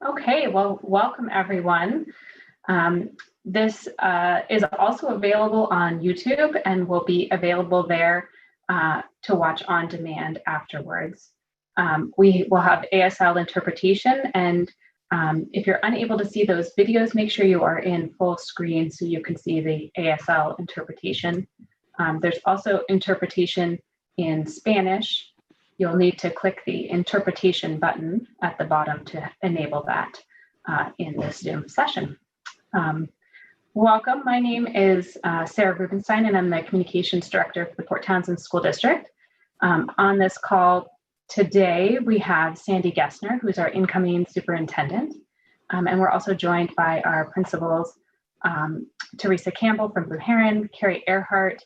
Okay, well, welcome everyone. This is also available on YouTube and will be available there to watch on demand afterwards. We will have ASL interpretation, and if you're unable to see those videos, make sure you are in full screen so you can see the ASL interpretation. There's also interpretation in Spanish. You'll need to click the interpretation button at the bottom to enable that in this Zoom session. Welcome, my name is Sarah Rubenstein, and I'm the Communications Director for the Port Townsend School District. On this call today, we have Sandy Gessner, who's our incoming superintendent, and we're also joined by our principals, Teresa Campbell from Blue Heron, Carrie Earhart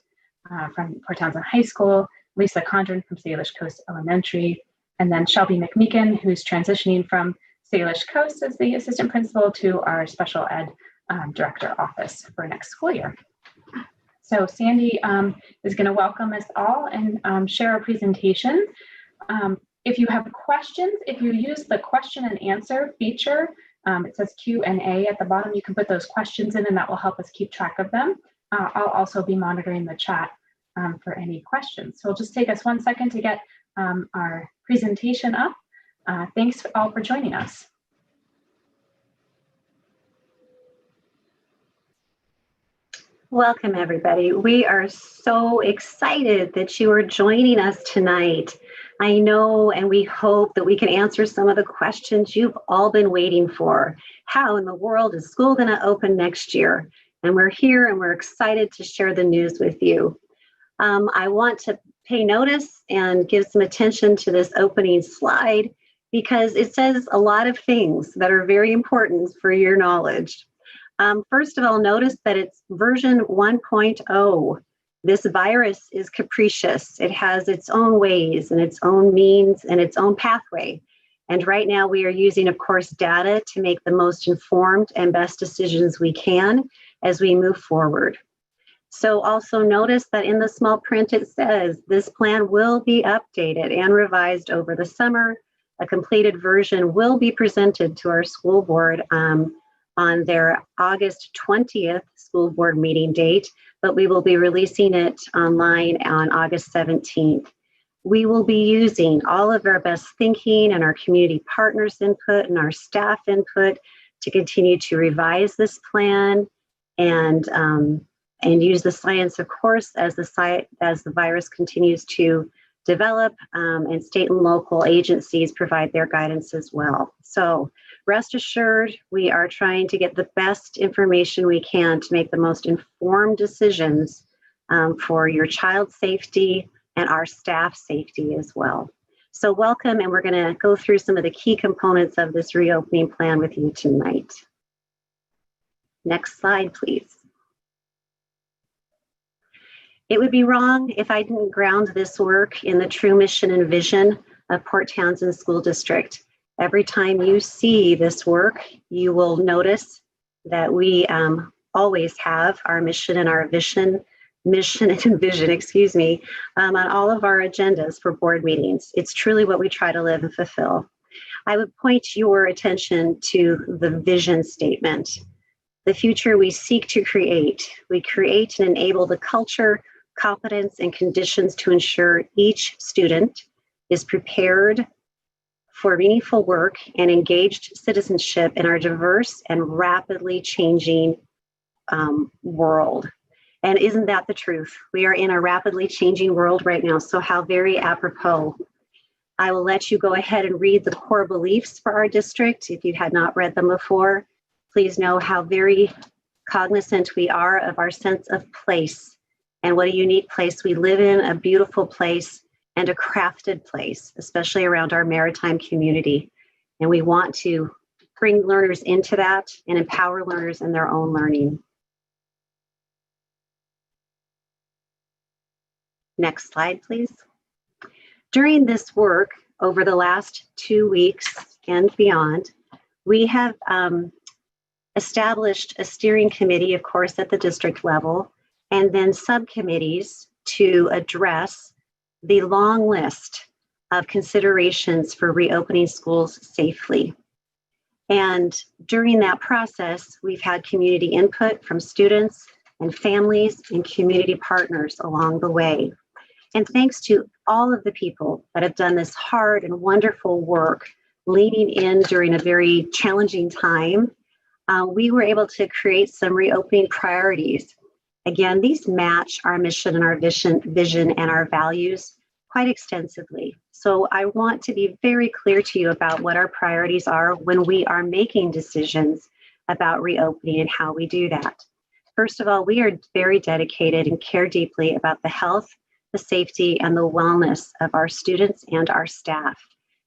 from Port Townsend High School, Lisa Condren from Salish Coast Elementary, and then Shelby McMeekin, who's transitioning from Salish Coast as the assistant principal to our special ed director office for next school year. So Sandy is going to welcome us all and share a presentation. If you have questions, if you use the question and answer feature, it says Q&A at the bottom, you can put those questions in and that will help us keep track of them. I'll also be monitoring the chat for any questions. So it'll just take us 1 second to get our presentation up. Thanks all for joining us. Welcome, everybody. We are so excited that you are joining us tonight. I know and we hope that we can answer some of the questions you've all been waiting for. How in the world is school going to open next year? And we're here and we're excited to share the news with you. I want to pay notice and give some attention to this opening slide because it says a lot of things that are very important for your knowledge. First of all, notice that it's version 1.0. This virus is capricious. It has its own ways and its own means and its own pathway. And right now we are using, of course, data to make the most informed and best decisions we can as we move forward. So also notice that in the small print it says this plan will be updated and revised over the summer. A completed version will be presented to our school board on their August 20th school board meeting date, but we will be releasing it online on August 17th. We will be using all of our best thinking and our community partners' input and our staff input to continue to revise this plan and use the science, of course, as the virus continues to develop, and state and local agencies provide their guidance as well. So rest assured, we are trying to get the best information we can to make the most informed decisions for your child's safety and our staff safety as well. So welcome, and we're going to go through some of the key components of this reopening plan with you tonight. Next slide, please. It would be wrong if I didn't ground this work in the true mission and vision of Port Townsend School District. Every time you see this work, you will notice that we always have our mission and our vision, on all of our agendas for board meetings. It's truly what we try to live and fulfill. I would point your attention to the vision statement. The future we seek to create. We create and enable the culture, competence, and conditions to ensure each student is prepared for meaningful work and engaged citizenship in our diverse and rapidly changing world. And isn't that the truth? We are in a rapidly changing world right now, so how very apropos. I will let you go ahead and read the core beliefs for our district. If you had not read them before, please know how very cognizant we are of our sense of place and what a unique place we live in, a beautiful place and a crafted place, especially around our maritime community. And we want to bring learners into that and empower learners in their own learning. Next slide, please. During this work over the last 2 weeks and beyond, we have established a steering committee, of course, at the district level, and then subcommittees to address the long list of considerations for reopening schools safely. And during that process, we've had community input from students and families and community partners along the way. And thanks to all of the people that have done this hard and wonderful work, leaning in during a very challenging time, we were able to create some reopening priorities. Again, these match our mission and our vision and our values quite extensively. So I want to be very clear to you about what our priorities are when we are making decisions about reopening and how we do that. First of all, we are very dedicated and care deeply about the health, the safety, and the wellness of our students and our staff.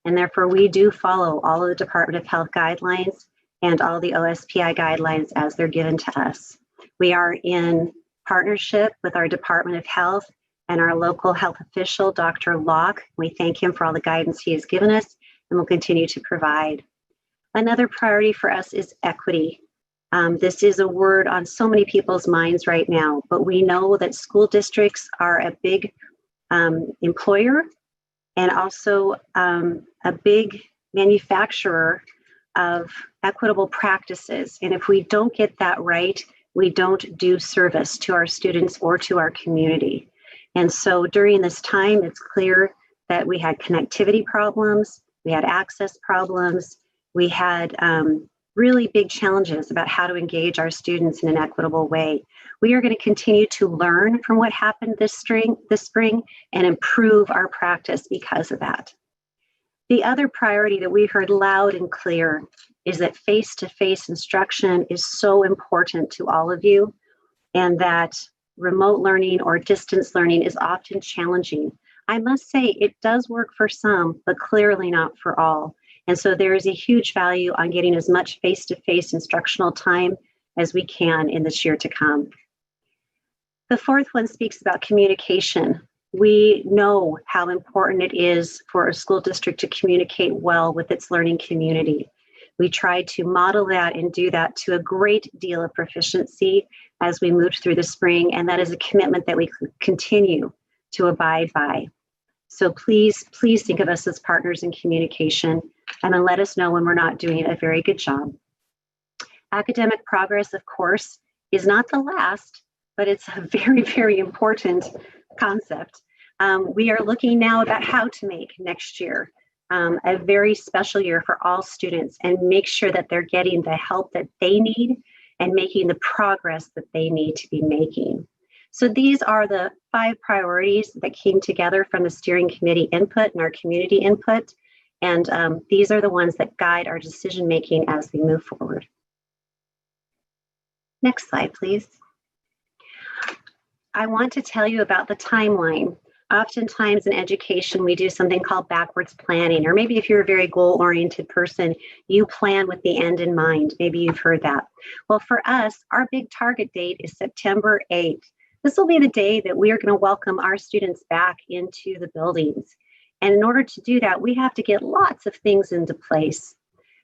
And therefore, we do follow all of the Department of Health guidelines and all the OSPI guidelines as they're given to us. We are in partnership with our Department of Health and our local health official, Dr. Locke. We thank him for all the guidance he has given us and will continue to provide. Another priority for us is equity. This is a word on so many people's minds right now, but we know that school districts are a big employer and also a big manufacturer of equitable practices. And if we don't get that right, we don't do service to our students or to our community. And so during this time, it's clear that we had connectivity problems, we had access problems, we had really big challenges about how to engage our students in an equitable way. We are going to continue to learn from what happened this spring and improve our practice because of that. The other priority that we heard loud and clear is that face-to-face instruction is so important to all of you, and that remote learning or distance learning is often challenging. I must say it does work for some, but clearly not for all. And so there is a huge value on getting as much face-to-face instructional time as we can in this year to come. The fourth one speaks about communication. We know how important it is for a school district to communicate well with its learning community. We tried to model that and do that to a great deal of proficiency as we moved through the spring, and that is a commitment that we continue to abide by. So please think of us as partners in communication, and then let us know when we're not doing a very good job. Academic progress, of course, is not the last, but it's a very, very important concept. We are looking now about how to make next year a very special year for all students and make sure that they're getting the help that they need and making the progress that they need to be making. So these are the 5 priorities that came together from the steering committee input and our community input. And these are the ones that guide our decision making as we move forward. Next slide, please. I want to tell you about the timeline. Oftentimes in education, we do something called backwards planning, or maybe if you're a very goal-oriented person, you plan with the end in mind. Maybe you've heard that. Well, for us, our big target date is September 8th. This will be the day that we are going to welcome our students back into the buildings. And in order to do that, we have to get lots of things into place.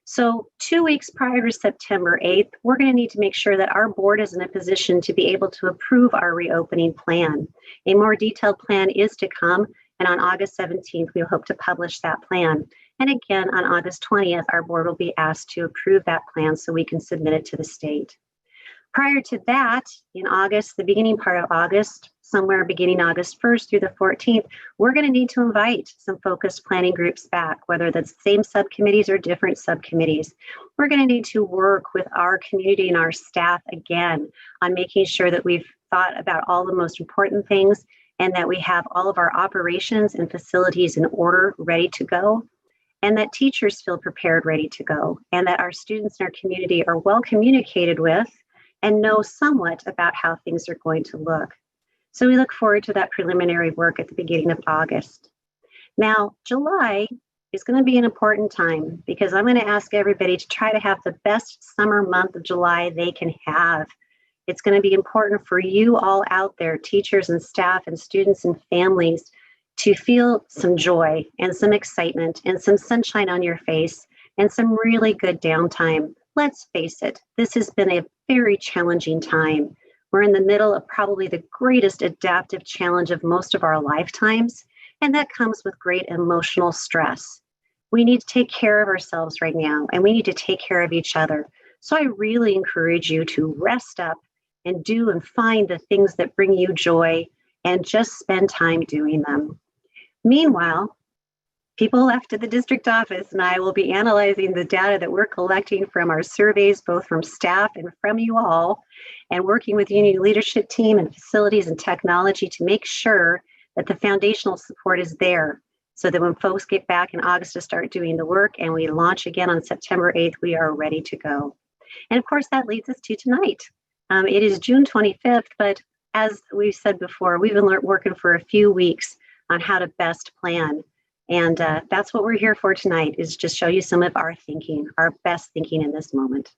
So 2 weeks prior to September 8th, we're going to need to make sure that our board is in a position to be able to approve our reopening plan. A more detailed plan is to come, and on August 17th, we'll hope to publish that plan. And again, on August 20th, our board will be asked to approve that plan so we can submit it to the state. Prior to that, in August, the beginning part of August, somewhere beginning August 1st through the 14th, we're going to need to invite some focused planning groups back, whether that's same subcommittees or different subcommittees. We're going to need to work with our community and our staff again on making sure that we've thought about all the most important things and that we have all of our operations and facilities in order, ready to go, and that teachers feel prepared, ready to go, and that our students in our community are well communicated with and know somewhat about how things are going to look. So we look forward to that preliminary work at the beginning of August. Now, July is going to be an important time because I'm going to ask everybody to try to have the best summer month of July they can have. It's going to be important for you all out there, teachers and staff and students and families, to feel some joy and some excitement and some sunshine on your face and some really good downtime. Let's face it, this has been a very challenging time. We're in the middle of probably the greatest adaptive challenge of most of our lifetimes, and that comes with great emotional stress. We need to take care of ourselves right now, and we need to take care of each other. So I really encourage you to rest up and do and find the things that bring you joy and just spend time doing them. Meanwhile, people left at the district office and I will be analyzing the data that we're collecting from our surveys, both from staff and from you all, and working with union leadership team and facilities and technology to make sure that the foundational support is there so that when folks get back in August to start doing the work and we launch again on September 8th, we are ready to go. And of course, that leads us to tonight. It is June 25th, but as we've said before, we've been working for a few weeks on how to best plan. And that's what we're here for tonight, is just show you some of our thinking, our best thinking in this moment.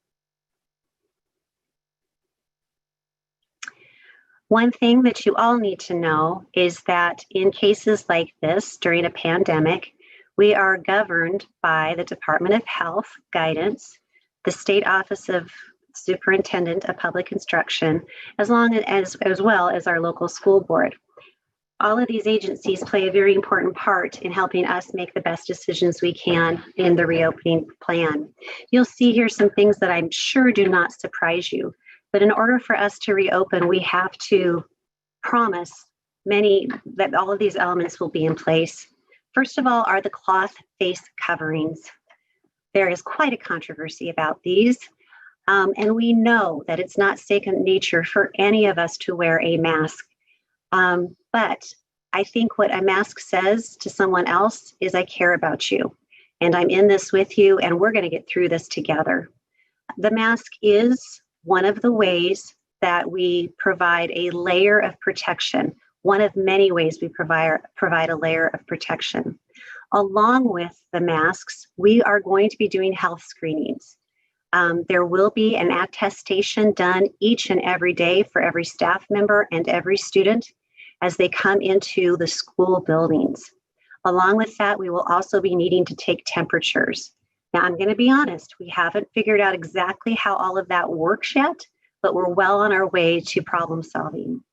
One thing that you all need to know is that in cases like this, during a pandemic, we are governed by the Department of Health guidance, the State Office of Superintendent of Public Instruction, as well as our local school board. All of these agencies play a very important part in helping us make the best decisions we can in the reopening plan. You'll see here some things that I'm sure do not surprise you, but in order for us to reopen, we have to promise that all of these elements will be in place. First of all are the cloth face coverings. There is quite a controversy about these. And we know that it's not second nature for any of us to wear a mask. But I think what a mask says to someone else is, I care about you and I'm in this with you and we're going to get through this together. The mask is one of the ways that we provide a layer of protection, one of many ways we provide a layer of protection. Along with the masks, we are going to be doing health screenings. There will be an attestation done each and every day for every staff member and every student as they come into the school buildings. Along with that, we will also be needing to take temperatures. Now, I'm going to be honest, we haven't figured out exactly how all of that works yet, but we're well on our way to problem solving.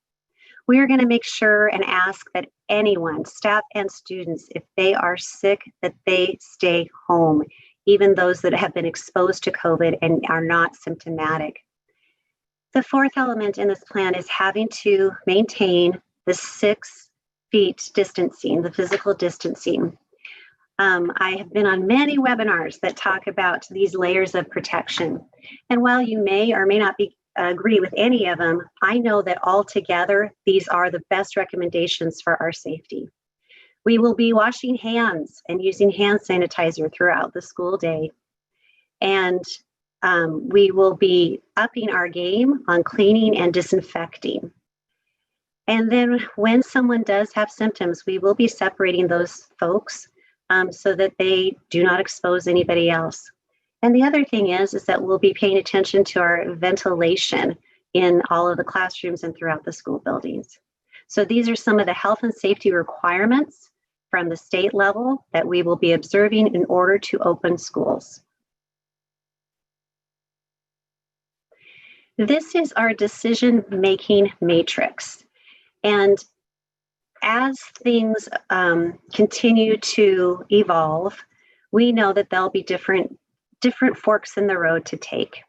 We are going to make sure and ask that anyone, staff and students, if they are sick, that they stay home, even those that have been exposed to COVID and are not symptomatic. The fourth element in this plan is having to maintain the 6 feet distancing, the physical distancing. I have been on many webinars that talk about these layers of protection. And while you may or may not agree with any of them, I know that altogether, these are the best recommendations for our safety. We will be washing hands and using hand sanitizer throughout the school day. And we will be upping our game on cleaning and disinfecting. And then when someone does have symptoms, we will be separating those folks so that they do not expose anybody else. And the other thing is that we'll be paying attention to our ventilation in all of the classrooms and throughout the school buildings. So these are some of the health and safety requirements from the state level that we will be observing in order to open schools. This is our decision-making matrix. And as things continue to evolve, we know that there'll be different forks in the road to take.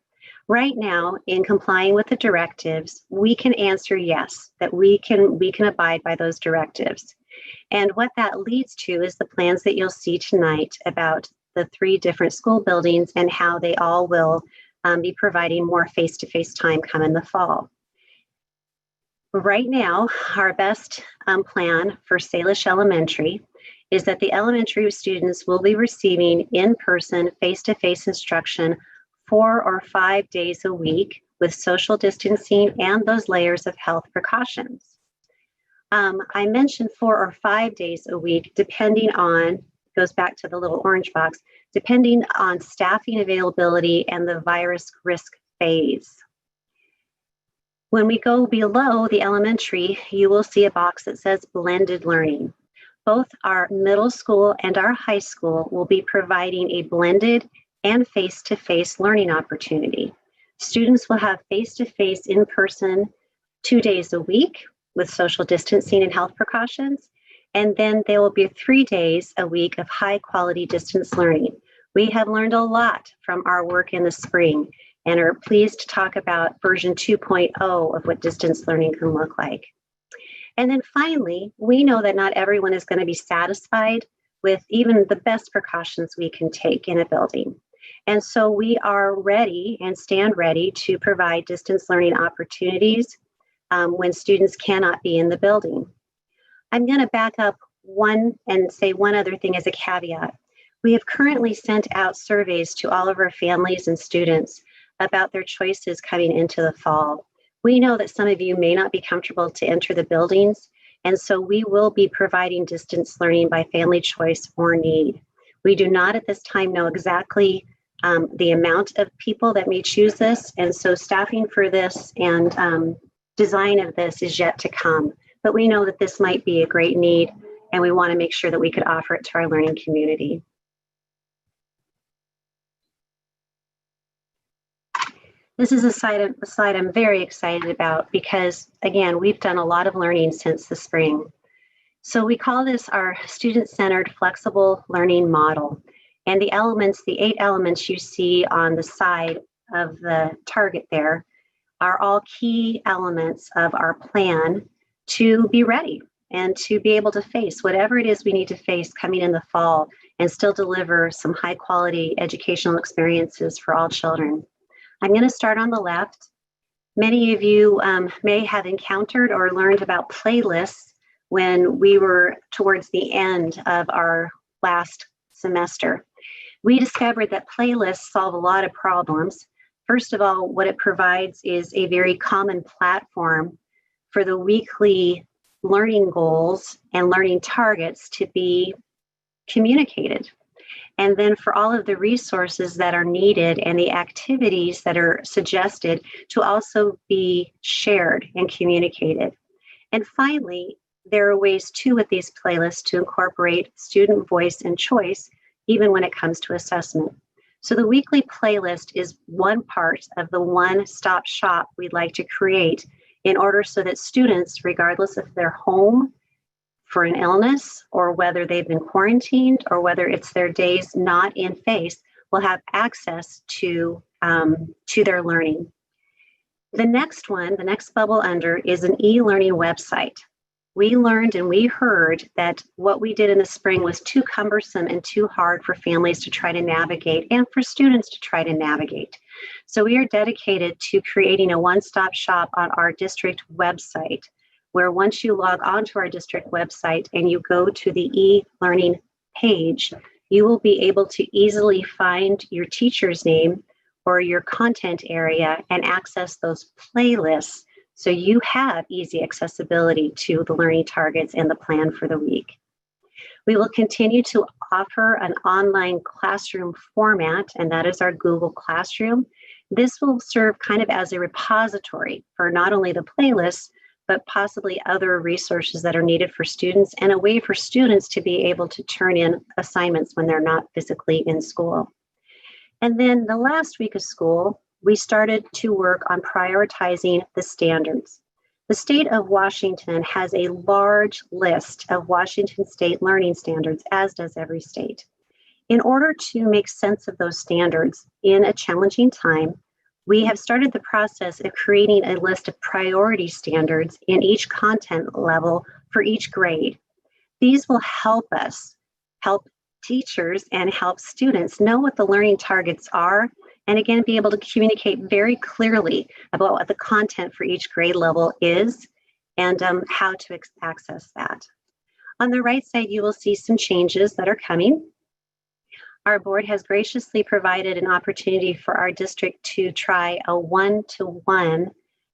Right now, in complying with the directives, we can answer yes, that we can abide by those directives. And what that leads to is the plans that you'll see tonight about the 3 different school buildings and how they all will be providing more face-to-face time come in the fall. Right now, our best plan for Salish Elementary is that the elementary students will be receiving in-person, face-to-face instruction 4 or 5 days a week with social distancing and those layers of health precautions. I mentioned 4 or 5 days a week, depending on, goes back to the little orange box, depending on staffing availability and the virus risk phase. When we go below the elementary, you will see a box that says blended learning. Both our middle school and our high school will be providing a blended and face-to-face learning opportunity. Students will have face-to-face in-person 2 days a week with social distancing and health precautions. And then there will be 3 days a week of high quality distance learning. We have learned a lot from our work in the spring and are pleased to talk about version 2.0 of what distance learning can look like. And then finally, we know that not everyone is going to be satisfied with even the best precautions we can take in a building. And so we are ready and stand ready to provide distance learning opportunities when students cannot be in the building. I'm going to back up one and say one other thing as a caveat. We have currently sent out surveys to all of our families and students about their choices coming into the fall. We know that some of you may not be comfortable to enter the buildings, and so we will be providing distance learning by family choice or need. We do not at this time know exactly the amount of people that may choose this, and so staffing for this and design of this is yet to come. But we know that this might be a great need, and we want to make sure that we could offer it to our learning community. This is a slide I'm very excited about because, again, we've done a lot of learning since the spring. So we call this our student-centered flexible learning model. And the elements, the 8 elements you see on the side of the target there are all key elements of our plan to be ready and to be able to face whatever it is we need to face coming in the fall and still deliver some high quality educational experiences for all children. I'm going to start on the left. Many of you may have encountered or learned about playlists when we were towards the end of our last semester. We discovered that playlists solve a lot of problems. First of all, what it provides is a very common platform for the weekly learning goals and learning targets to be communicated. And then for all of the resources that are needed and the activities that are suggested to also be shared and communicated. And finally, there are ways too with these playlists to incorporate student voice and choice, even when it comes to assessment. So the weekly playlist is one part of the one-stop shop we'd like to create in order so that students, regardless if they're home for an illness or whether they've been quarantined or whether it's their days not in face, will have access to their learning. The next one, the next bubble under, is an e-learning website. We learned and we heard that what we did in the spring was too cumbersome and too hard for families to try to navigate and for students to try to navigate. So we are dedicated to creating a one-stop shop on our district website, where once you log onto our district website and you go to the e-learning page, you will be able to easily find your teacher's name or your content area and access those playlists so you have easy accessibility to the learning targets and the plan for the week. We will continue to offer an online classroom format, and that is our Google Classroom. This will serve kind of as a repository for not only the playlists, but possibly other resources that are needed for students and a way for students to be able to turn in assignments when they're not physically in school. And then the last week of school, we started to work on prioritizing the standards. The state of Washington has a large list of Washington state learning standards, as does every state. In order to make sense of those standards in a challenging time, we have started the process of creating a list of priority standards in each content level for each grade. These will help us, help teachers and help students know what the learning targets are, and again, be able to communicate very clearly about what the content for each grade level is and how to access that. On the right side, you will see some changes that are coming. Our board has graciously provided an opportunity for our district to try a one-to-one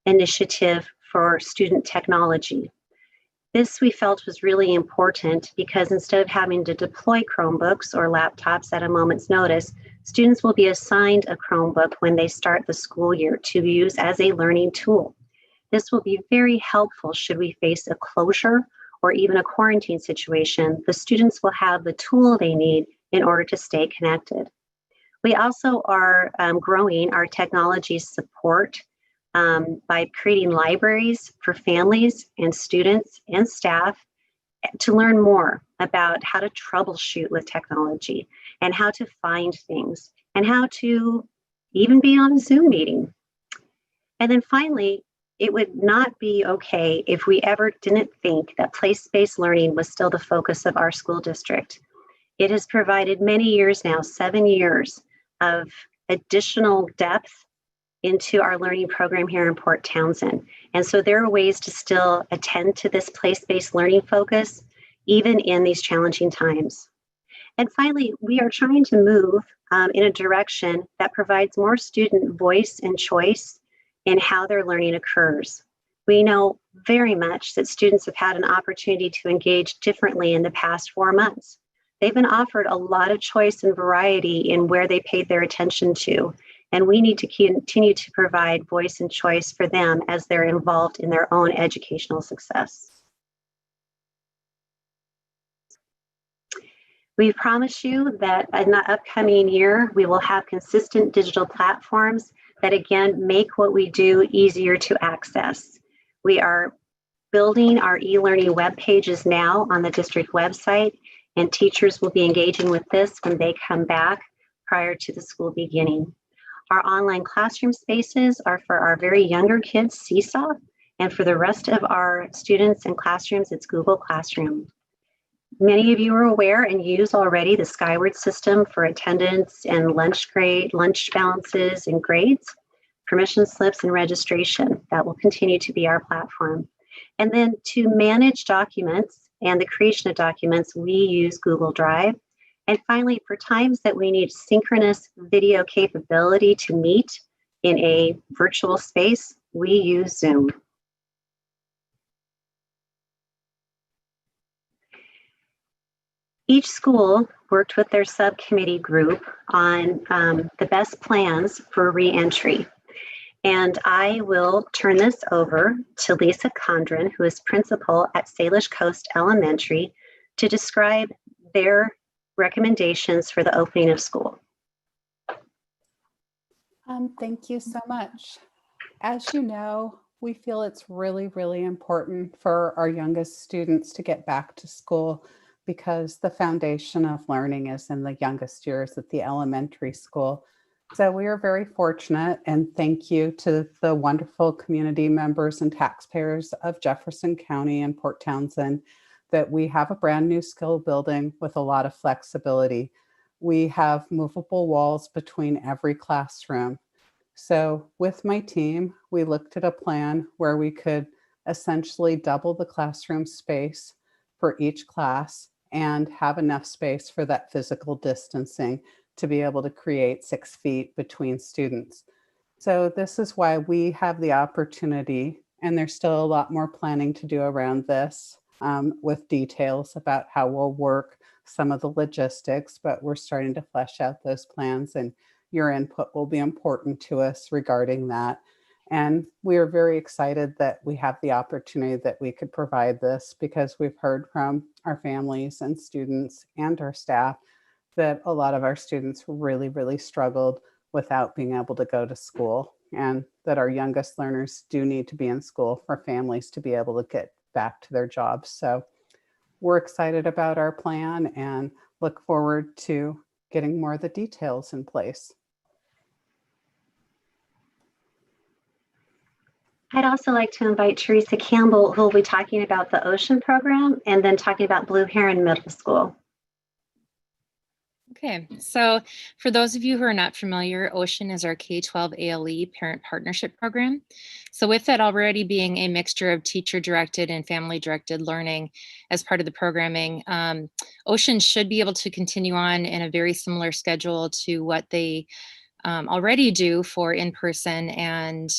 initiative for student technology. This we felt was really important because instead of having to deploy Chromebooks or laptops at a moment's notice, students will be assigned a Chromebook when they start the school year to use as a learning tool. This will be very helpful should we face a closure or even a quarantine situation. The students will have the tool they need in order to stay connected. We also are growing our technology support by creating libraries for families and students and staff to learn more about how to troubleshoot with technology and how to find things and how to even be on a Zoom meeting. And then finally, it would not be okay if we ever didn't think that place-based learning was still the focus of our school district. It has provided many years now, 7 years of additional depth into our learning program here in Port Townsend. And so there are ways to still attend to this place-based learning focus, even in these challenging times. And finally, we are trying to move in a direction that provides more student voice and choice in how their learning occurs. We know very much that students have had an opportunity to engage differently in the past 4 months. They've been offered a lot of choice and variety in where they paid their attention to, and we need to continue to provide voice and choice for them as they're involved in their own educational success. We promise you that in the upcoming year, we will have consistent digital platforms that again make what we do easier to access. We are building our e-learning web pages now on the district website, and teachers will be engaging with this when they come back prior to the school beginning. Our online classroom spaces are for our very younger kids, Seesaw, and for the rest of our students and classrooms, it's Google Classroom. Many of you are aware and use already the Skyward system for attendance and lunch balances and grades, permission slips and registration. That will continue to be our platform. And then to manage documents and the creation of documents, we use Google Drive. And finally, for times that we need synchronous video capability to meet in a virtual space, we use Zoom. Each school worked with their subcommittee group on the best plans for reentry. And I will turn this over to Lisa Condren, who is principal at Salish Coast Elementary, to describe their recommendations for the opening of school. Thank you so much. As you know, we feel it's really, really important for our youngest students to get back to school because the foundation of learning is in the youngest years at the elementary school. So we are very fortunate, and thank you to the wonderful community members and taxpayers of Jefferson County and Port Townsend that we have a brand new skill building with a lot of flexibility. We have movable walls between every classroom. So with my team, we looked at a plan where we could essentially double the classroom space for each class and have enough space for that physical distancing to be able to create 6 feet between students. So this is why we have the opportunity, and there's still a lot more planning to do around this with details about how we'll work some of the logistics, but we're starting to flesh out those plans, and your input will be important to us regarding that. And we are very excited that we have the opportunity that we could provide this because we've heard from our families and students and our staff that a lot of our students really, really struggled without being able to go to school, and that our youngest learners do need to be in school for families to be able to get back to their jobs. So we're excited about our plan and look forward to getting more of the details in place. I'd also like to invite Teresa Campbell, who will be talking about the Ocean program and then talking about Blue Heron Middle School. Okay, so for those of you who are not familiar, Ocean is our K-12 ALE parent partnership program. So with that already being a mixture of teacher-directed and family-directed learning as part of the programming, Ocean should be able to continue on in a very similar schedule to what they already do for in-person and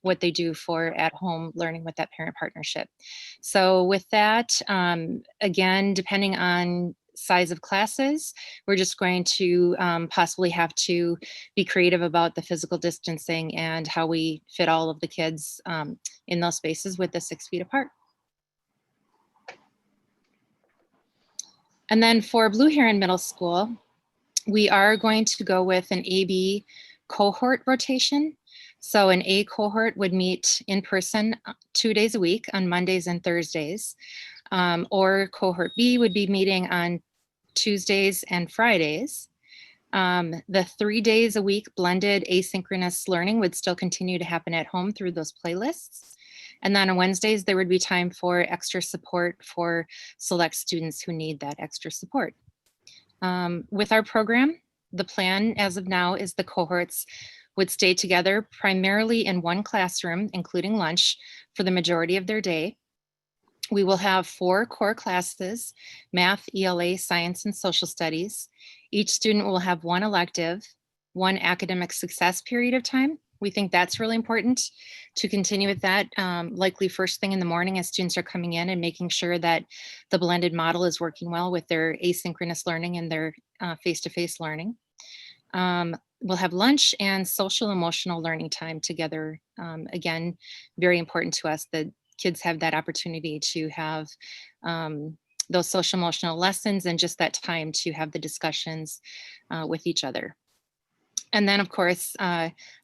what they do for at-home learning with that parent partnership. So with that, again, depending on size of classes, we're just going to possibly have to be creative about the physical distancing and how we fit all of the kids in those spaces with the 6 feet apart. And then for Blue Heron Middle School, we are going to go with an AB cohort rotation. So an A cohort would meet in person 2 days a week on Mondays and Thursdays, or cohort B would be meeting on Tuesdays and Fridays. The 3 days a week blended asynchronous learning would still continue to happen at home through those playlists. And then on Wednesdays, there would be time for extra support for select students who need that extra support. With our program, the plan as of now is the cohorts would stay together primarily in one classroom, including lunch, for the majority of their day. We will have 4 core classes: math, ELA, science, and social studies. Each student will have 1 elective, 1 academic success period of time. We think that's really important to continue with that, likely first thing in the morning as students are coming in, and making sure that the blended model is working well with their asynchronous learning and their face-to-face learning. We'll have lunch and social emotional learning time together. Again, very important to us that kids have that opportunity to have those social emotional lessons and just that time to have the discussions with each other. And then, of course,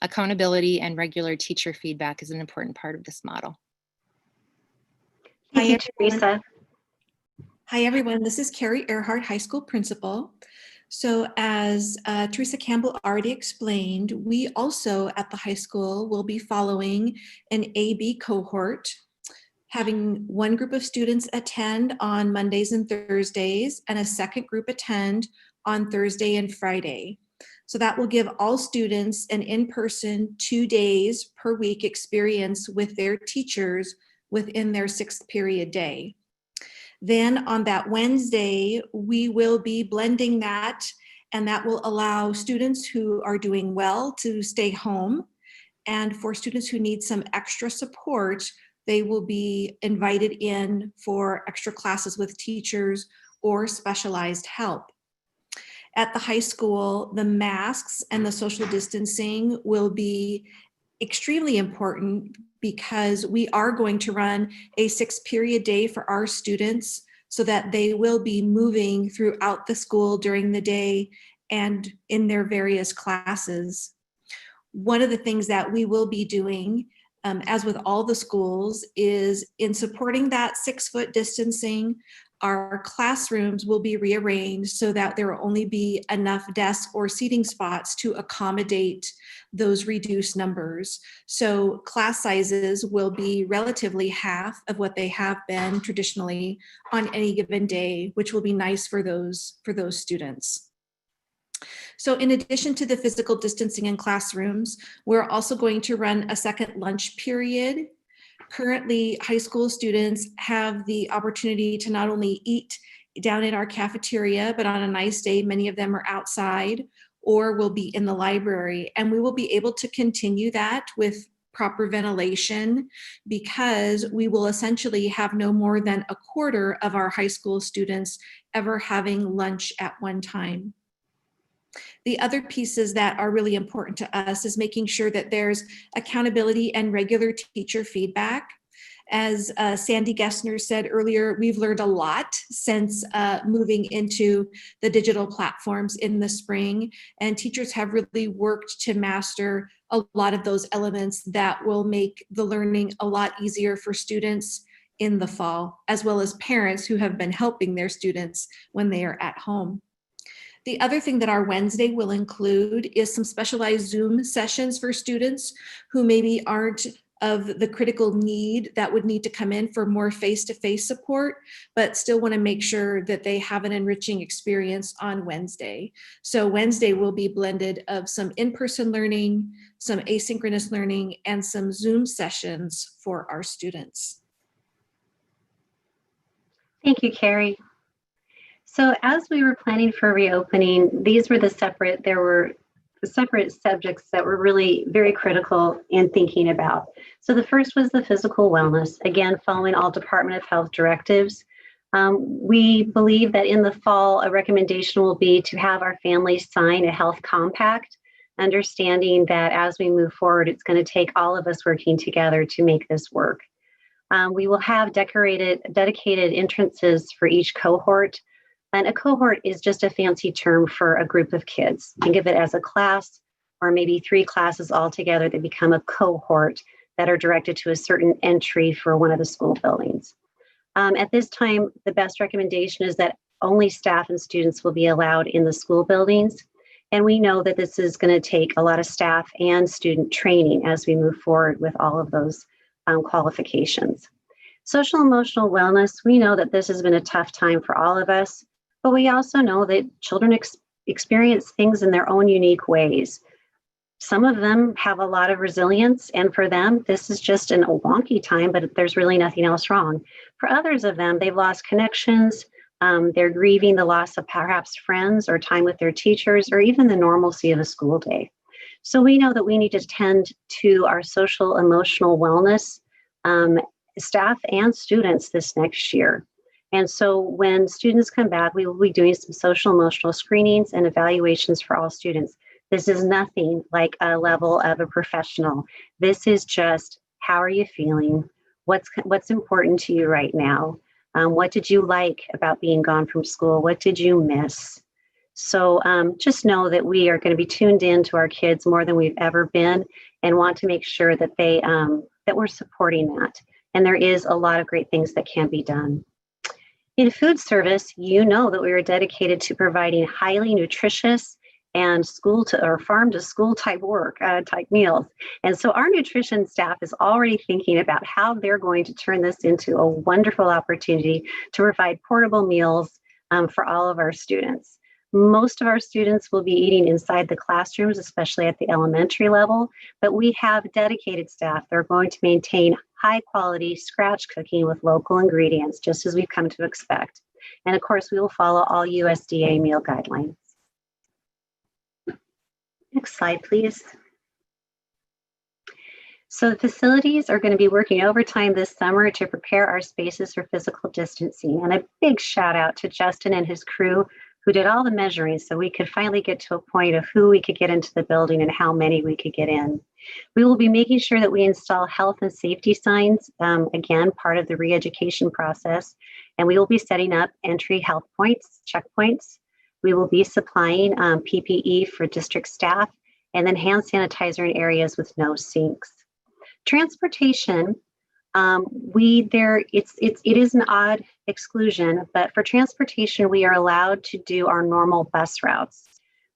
accountability and regular teacher feedback is an important part of this model. Thank you, Teresa. Hi, everyone. This is Carrie Earhart, high school principal. So as Teresa Campbell already explained, we also at the high school will be following an AB cohort, having one group of students attend on Mondays and Thursdays and a second group attend on Thursday and Friday. So that will give all students an in-person 2 days per week experience with their teachers within their 6th period day. Then on that Wednesday, we will be blending that, and that will allow students who are doing well to stay home. And for students who need some extra support, they will be invited in for extra classes with teachers or specialized help. At the high school, the masks and the social distancing will be extremely important because we are going to run a 6-period day for our students so that they will be moving throughout the school during the day and in their various classes. One of the things that we will be doing, as with all the schools, is in supporting that 6-foot distancing, our classrooms will be rearranged so that there will only be enough desks or seating spots to accommodate those reduced numbers. So class sizes will be relatively half of what they have been traditionally on any given day, which will be nice for those students. So in addition to the physical distancing in classrooms, we're also going to run a second lunch period. Currently, high school students have the opportunity to not only eat down in our cafeteria, but on a nice day, many of them are outside or will be in the library. And we will be able to continue that with proper ventilation because we will essentially have no more than a quarter of our high school students ever having lunch at one time. The other pieces that are really important to us is making sure that there's accountability and regular teacher feedback. As Sandy Gessner said earlier, we've learned a lot since moving into the digital platforms in the spring, and teachers have really worked to master a lot of those elements that will make the learning a lot easier for students in the fall, as well as parents who have been helping their students when they are at home. The other thing that our Wednesday will include is some specialized Zoom sessions for students who maybe aren't of the critical need that would need to come in for more face-to-face support, but still want to make sure that they have an enriching experience on Wednesday. So Wednesday will be blended of some in-person learning, some asynchronous learning, and some Zoom sessions for our students. Thank you, Carrie. So as we were planning for reopening, there were separate subjects that were really very critical in thinking about. So the first was the physical wellness, again, following all Department of Health directives. We believe that in the fall, a recommendation will be to have our families sign a health compact, understanding that as we move forward, it's going to take all of us working together to make this work. We will have dedicated entrances for each cohort. And a cohort is just a fancy term for a group of kids. Think of it as a class or maybe 3 classes all together that become a cohort that are directed to a certain entry for one of the school buildings. At this time, the best recommendation is that only staff and students will be allowed in the school buildings. And we know that this is going to take a lot of staff and student training as we move forward with all of those qualifications. Social emotional wellness, we know that this has been a tough time for all of us, but we also know that children experience things in their own unique ways. Some of them have a lot of resilience, and for them, this is just a wonky time, but there's really nothing else wrong. For others of them, they've lost connections, they're grieving the loss of perhaps friends or time with their teachers, or even the normalcy of a school day. So we know that we need to tend to our social emotional wellness, staff and students this next year. And so when students come back, we will be doing some social emotional screenings and evaluations for all students. This is nothing like a level of a professional. This is just, how are you feeling? What's important to you right now? What did you like about being gone from school? What did you miss? So just know that we are going to be tuned in to our kids more than we've ever been, and want to make sure that that we're supporting that. And there is a lot of great things that can be done. In food service, you know that we are dedicated to providing highly nutritious and school to or farm to school type work, type meals. And so our nutrition staff is already thinking about how they're going to turn this into a wonderful opportunity to provide portable meals for all of our students. Most of our students will be eating inside the classrooms, especially at the elementary level, but we have dedicated staff that are going to maintain high quality scratch cooking with local ingredients, just as we've come to expect. And of course, we will follow all USDA meal guidelines. Next slide, please. So the facilities are going to be working overtime this summer to prepare our spaces for physical distancing. And a big shout out to Justin and his crew who did all the measuring so we could finally get to a point of who we could get into the building and how many we could get in. We will be making sure that we install health and safety signs, again, part of the re-education process. And we will be setting up entry health points, checkpoints. We will be supplying PPE for district staff, and then hand sanitizer in areas with no sinks. Transportation, it is an odd exclusion, but for transportation, we are allowed to do our normal bus routes.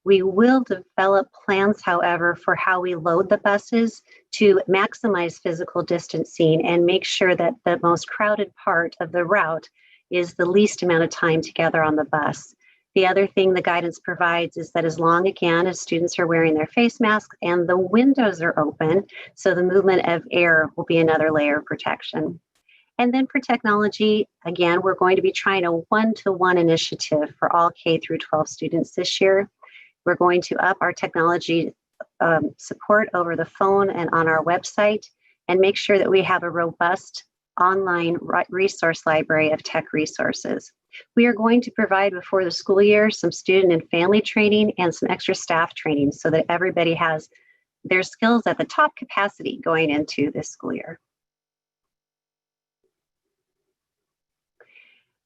We will develop plans, however, for how we load the buses to maximize physical distancing and make sure that the most crowded part of the route is the least amount of time together on the bus. The other thing the guidance provides is that as long, again, as students are wearing their face masks and the windows are open, so the movement of air will be another layer of protection. And then for technology, again, we're going to be trying a one-to-one initiative for all K through 12 students this year. We're going to up our technology support over the phone and on our website, and make sure that we have a robust online resource library of tech resources. We are going to provide before the school year some student and family training and some extra staff training so that everybody has their skills at the top capacity going into this school year.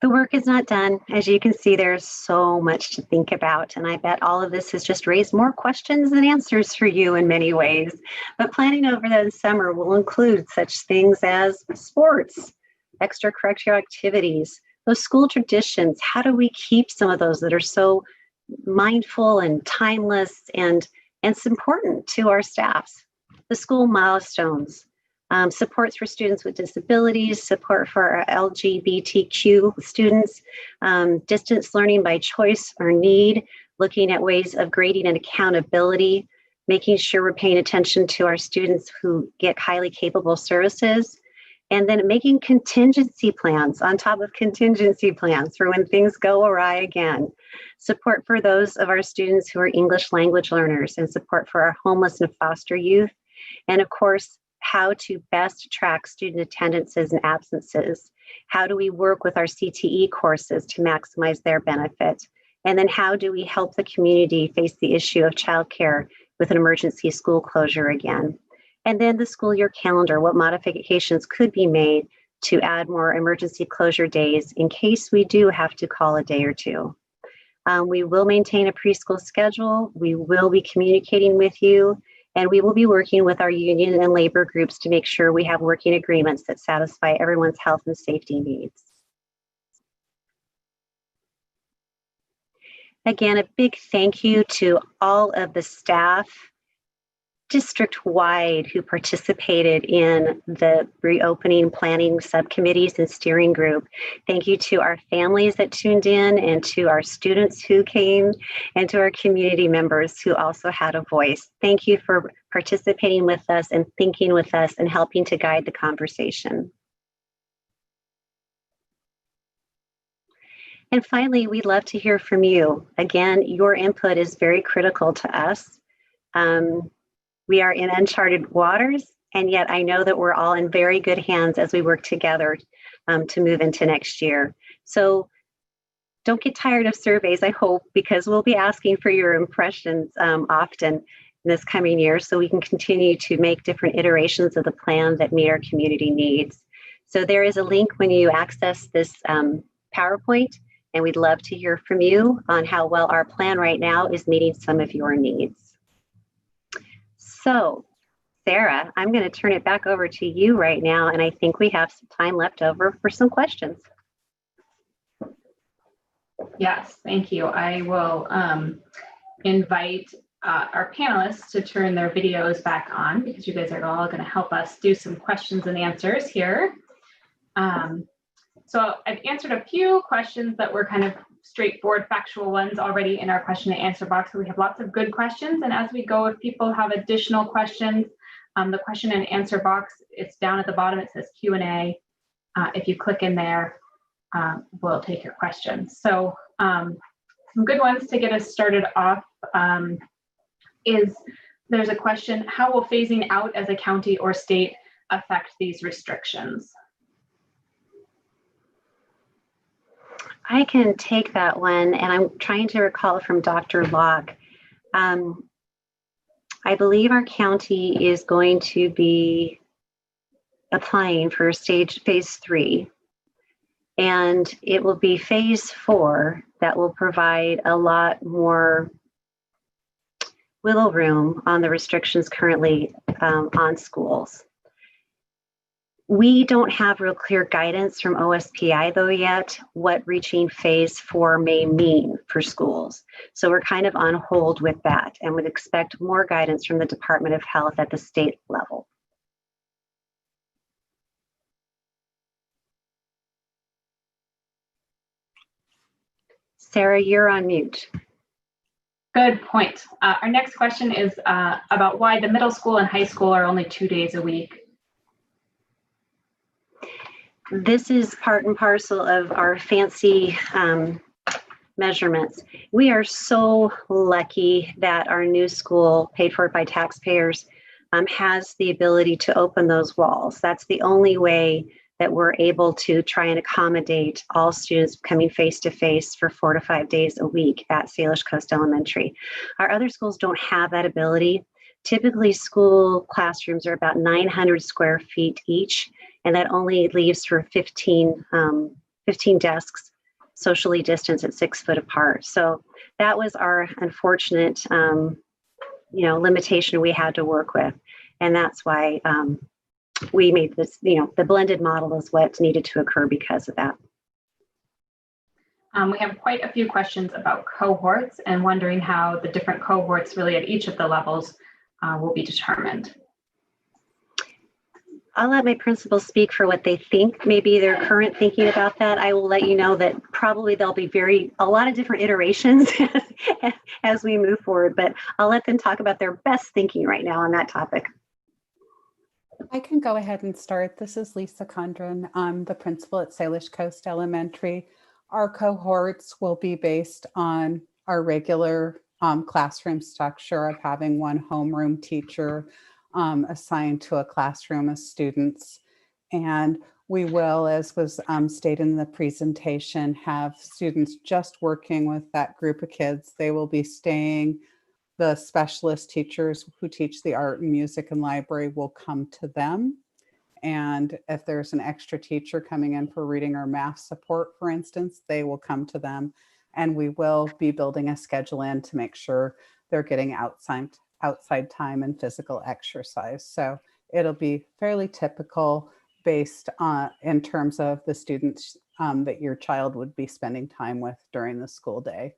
The work is not done. As you can see, there's so much to think about, and I bet all of this has just raised more questions than answers for you in many ways. But planning over the summer will include such things as sports, extracurricular activities, those school traditions. How do we keep some of those that are so mindful and timeless and it's important to our staffs? The school milestones, supports for students with disabilities, support for our LGBTQ students, distance learning by choice or need, looking at ways of grading and accountability, making sure we're paying attention to our students who get highly capable services, and then making contingency plans on top of contingency plans for when things go awry again. Support for those of our students who are English language learners, and support for our homeless and foster youth. And of course, how to best track student attendances and absences. How do we work with our CTE courses to maximize their benefit? And then how do we help the community face the issue of childcare with an emergency school closure again? And then the school year calendar, what modifications could be made to add more emergency closure days in case we do have to call a day or two. We will maintain a preschool schedule. We will be communicating with you, and we will be working with our union and labor groups to make sure we have working agreements that satisfy everyone's health and safety needs. Again, a big thank you to all of the staff district-wide who participated in the reopening planning subcommittees and steering group. Thank you to our families that tuned in, and to our students who came, and to our community members who also had a voice. Thank you for participating with us and thinking with us and helping to guide the conversation. And finally, we'd love to hear from you. Again, your input is very critical to us. We are in uncharted waters, and yet I know that we're all in very good hands as we work together to move into next year. So don't get tired of surveys, I hope, because we'll be asking for your impressions often in this coming year, so we can continue to make different iterations of the plan that meet our community needs. So there is a link when you access this PowerPoint, and we'd love to hear from you on how well our plan right now is meeting some of your needs. So, Sarah, I'm going to turn it back over to you right now, and I think we have some time left over for some questions. Yes, thank you. I will invite our panelists to turn their videos back on, because you guys are all going to help us do some questions and answers here. So I've answered a few questions that were kind of straightforward, factual ones already in our question and answer box. So we have lots of good questions. And as we go, if people have additional questions, the question and answer box, it's down at the bottom. It says Q&A. If you click in there, we'll take your questions. So some good ones to get us started off is there's a question: how will phasing out as a county or state affect these restrictions? I can take that one, and I'm trying to recall from Dr. Locke. I believe our county is going to be applying for phase 3, and it will be phase 4 that will provide a lot more wiggle room on the restrictions currently on schools. We don't have real clear guidance from OSPI though yet what reaching phase 4 may mean for schools. So we're kind of on hold with that, and would expect more guidance from the Department of Health at the state level. Sarah, you're on mute. Good point. Our next question is about why the middle school and high school are only 2 days a week. This is part and parcel of our fancy measurements. We are so lucky that our new school, paid for by taxpayers, has the ability to open those walls. That's the only way that we're able to try and accommodate all students coming face to face for 4 to 5 days a week at Salish Coast Elementary. Our other schools don't have that ability. Typically, school classrooms are about 900 square feet each, and that only leaves for 15 desks, socially distanced at 6 foot apart. So that was our unfortunate, limitation we had to work with, and that's why we made this. The blended model is what needed to occur because of that. We have quite a few questions about cohorts and wondering how the different cohorts really at each of the levels will be determined. I'll let my principals speak for what they think, maybe their current thinking about that. I will let you know that probably there'll be a lot of different iterations as we move forward, but I'll let them talk about their best thinking right now on that topic. I can go ahead and start. This is Lisa Condren. I'm the principal at Salish Coast Elementary. Our cohorts will be based on our regular classroom structure of having one homeroom teacher assigned to a classroom of students. And we will, as was stated in the presentation, have students just working with that group of kids. They will be staying. The specialist teachers who teach the art and music and library will come to them. And if there's an extra teacher coming in for reading or math support, for instance, they will come to them. And we will be building a schedule in to make sure they're getting outside time and physical exercise. So it'll be fairly typical based on in terms of the students that your child would be spending time with during the school day.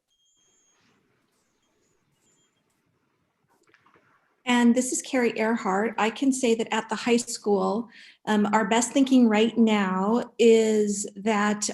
And this is Carrie Earhart. I can say that at the high school, our best thinking right now is that,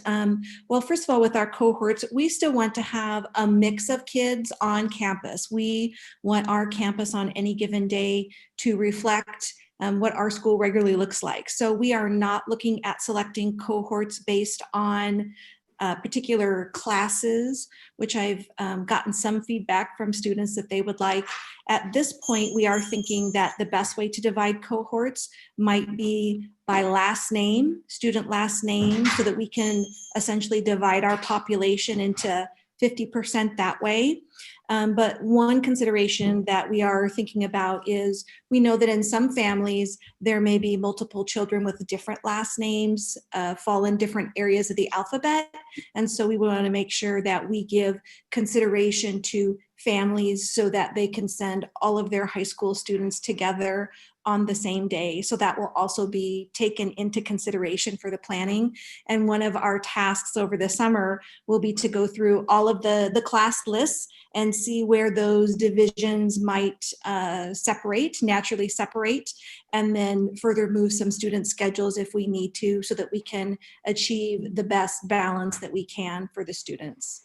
well, first of all, with our cohorts, we still want to have a mix of kids on campus. We want our campus on any given day to reflect what our school regularly looks like. So we are not looking at selecting cohorts based on particular classes, which I've gotten some feedback from students that they would like. At this point, we are thinking that the best way to divide cohorts might be by last name, student last name, so that we can essentially divide our population into 50% that way. But one consideration that we are thinking about is we know that in some families, there may be multiple children with different last names, fall in different areas of the alphabet. And so we want to make sure that we give consideration to families so that they can send all of their high school students together on the same day. So that will also be taken into consideration for the planning. And one of our tasks over the summer will be to go through all of the class lists and see where those divisions might naturally separate, and then further move some student schedules if we need to, so that we can achieve the best balance that we can for the students.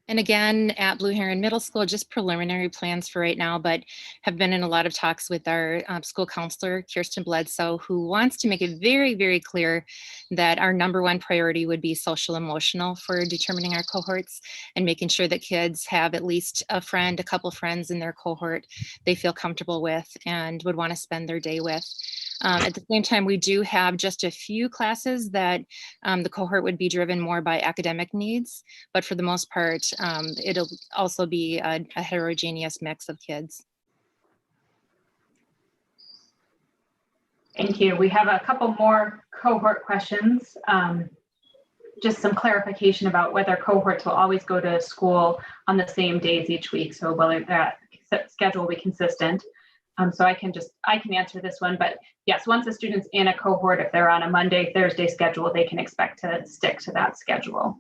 And again, at Blue Heron Middle School, just preliminary plans for right now, but have been in a lot of talks with our school counselor, Kirsten Bledsoe, who wants to make it very, very clear that our number one priority would be social emotional for determining our cohorts and making sure that kids have at least a friend, a couple friends in their cohort they feel comfortable with and would want to spend their day with. At the same time, we do have just a few classes that the cohort would be driven more by academic needs, but for the most part, it'll also be a heterogeneous mix of kids. Thank you. We have a couple more cohort questions. Just some clarification about whether cohorts will always go to school on the same days each week. So whether that schedule will be consistent. So I can answer this one, but yes, once a student's in a cohort, if they're on a Monday, Thursday schedule, they can expect to stick to that schedule.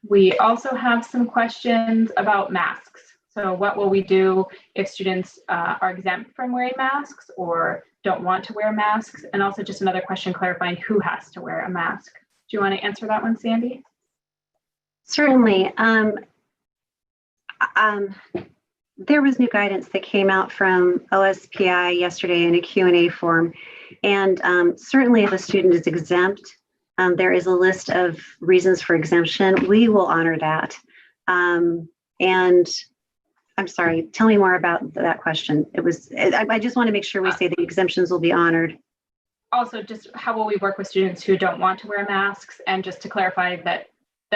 We also have some questions about masks. So what will we do if students are exempt from wearing masks or don't want to wear masks? And also just another question clarifying who has to wear a mask. Do you want to answer that one, Sandy? Certainly. There was new guidance that came out from OSPI yesterday in a Q&A form. And certainly if a student is exempt, there is a list of reasons for exemption. We will honor that. And I'm sorry, tell me more about that question. I just want to make sure we say the exemptions will be honored. Also, just how will we work with students who don't want to wear masks? And just to clarify that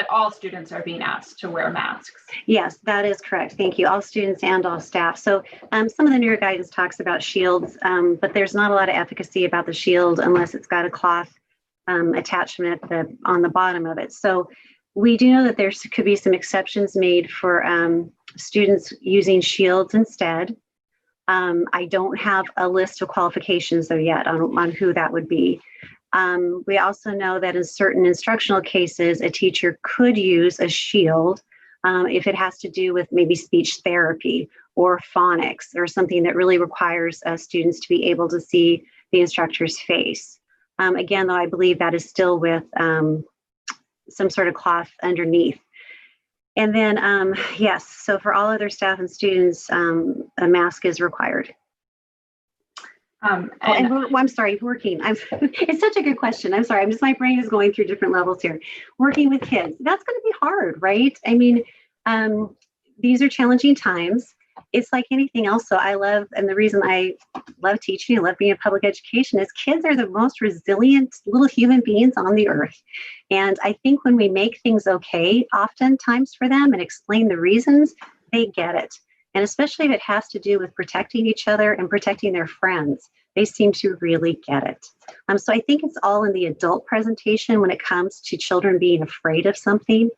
all students are being asked to wear masks. Yes, that is correct. Thank you. All students and all staff. So some of the newer guidance talks about shields, but there's not a lot of efficacy about the shield unless it's got a cloth attachment on the bottom of it. So we do know that there could be some exceptions made for students using shields instead. I don't have a list of qualifications though yet on who that would be. We also know that in certain instructional cases, a teacher could use a shield if it has to do with maybe speech therapy or phonics or something that really requires students to be able to see the instructor's face. Again, though, I believe that is still with some sort of cloth underneath. And then, yes, so for all other staff and students, a mask is required. I'm sorry, working. It's such a good question. I'm sorry. My brain is going through different levels here. Working with kids, that's going to be hard, right? I mean, these are challenging times. It's like anything else. So I love, and the reason I love teaching, I love being in public education is kids are the most resilient little human beings on the earth. And I think when we make things okay, oftentimes for them and explain the reasons, they get it. And especially if it has to do with protecting each other and protecting their friends. They seem to really get it. So I think it's all in the adult presentation when it comes to children being afraid of something,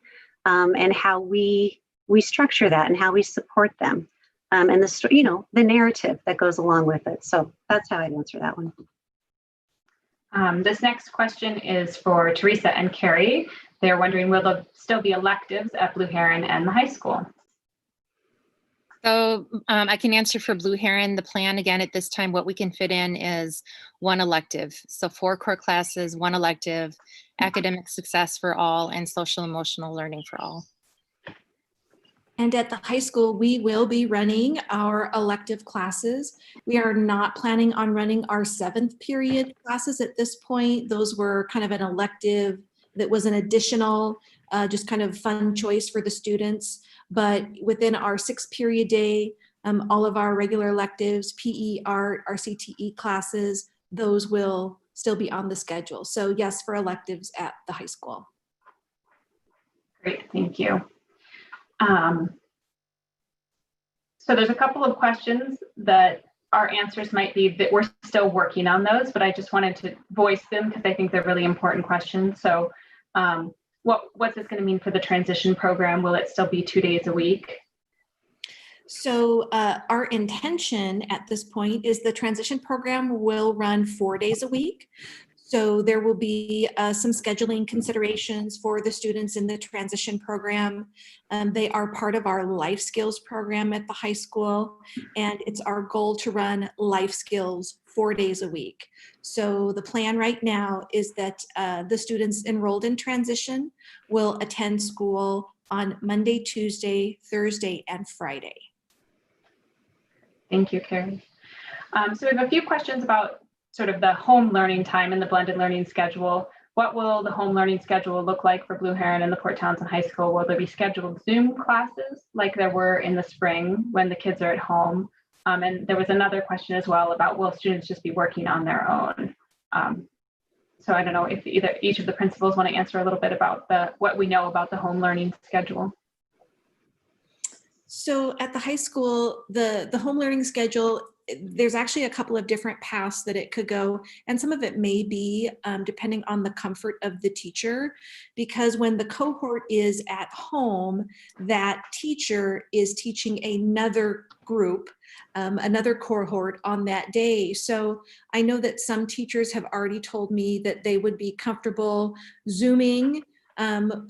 and how we structure that and how we support them, and the narrative that goes along with it. So that's how I'd answer that one. This next question is for Teresa and Carrie. They're wondering, will there still be electives at Blue Heron and the high school? So I can answer for Blue Heron. The plan, again, at this time, what we can fit in is one elective. So 4 core classes, 1 elective, academic success for all, and social emotional learning for all. And at the high school, we will be running our elective classes. We are not planning on running our 7th period classes at this point. Those were kind of an elective that was an additional, just kind of fun choice for the students. But within our 6th period day, all of our regular electives, PE, art, our CTE classes, those will still be on the schedule. So yes, for electives at the high school. Great, thank you. So there's a couple of questions that our answers might be that we're still working on those, but I just wanted to voice them because I think they're really important questions. So what's this going to mean for the transition program? Will it still be 2 days a week? So our intention at this point is the transition program will run 4 days a week. So there will be some scheduling considerations for the students in the transition program. They are part of our life skills program at the high school, and it's our goal to run life skills 4 days a week. So the plan right now is that the students enrolled in transition will attend school on Monday, Tuesday, Thursday, and Friday. Thank you, Carrie. So we have a few questions about sort of the home learning time and the blended learning schedule. What will the home learning schedule look like for Blue Heron and the Port Townsend High School? Will there be scheduled Zoom classes like there were in the spring when the kids are at home? And there was another question as well about, will students just be working on their own? So I don't know if each of the principals want to answer a little bit about what we know about the home learning schedule. So at the high school, the home learning schedule, there's actually a couple of different paths that it could go, and some of it may be depending on the comfort of the teacher, because when the cohort is at home, that teacher is teaching another group, another cohort on that day. So I know that some teachers have already told me that they would be comfortable Zooming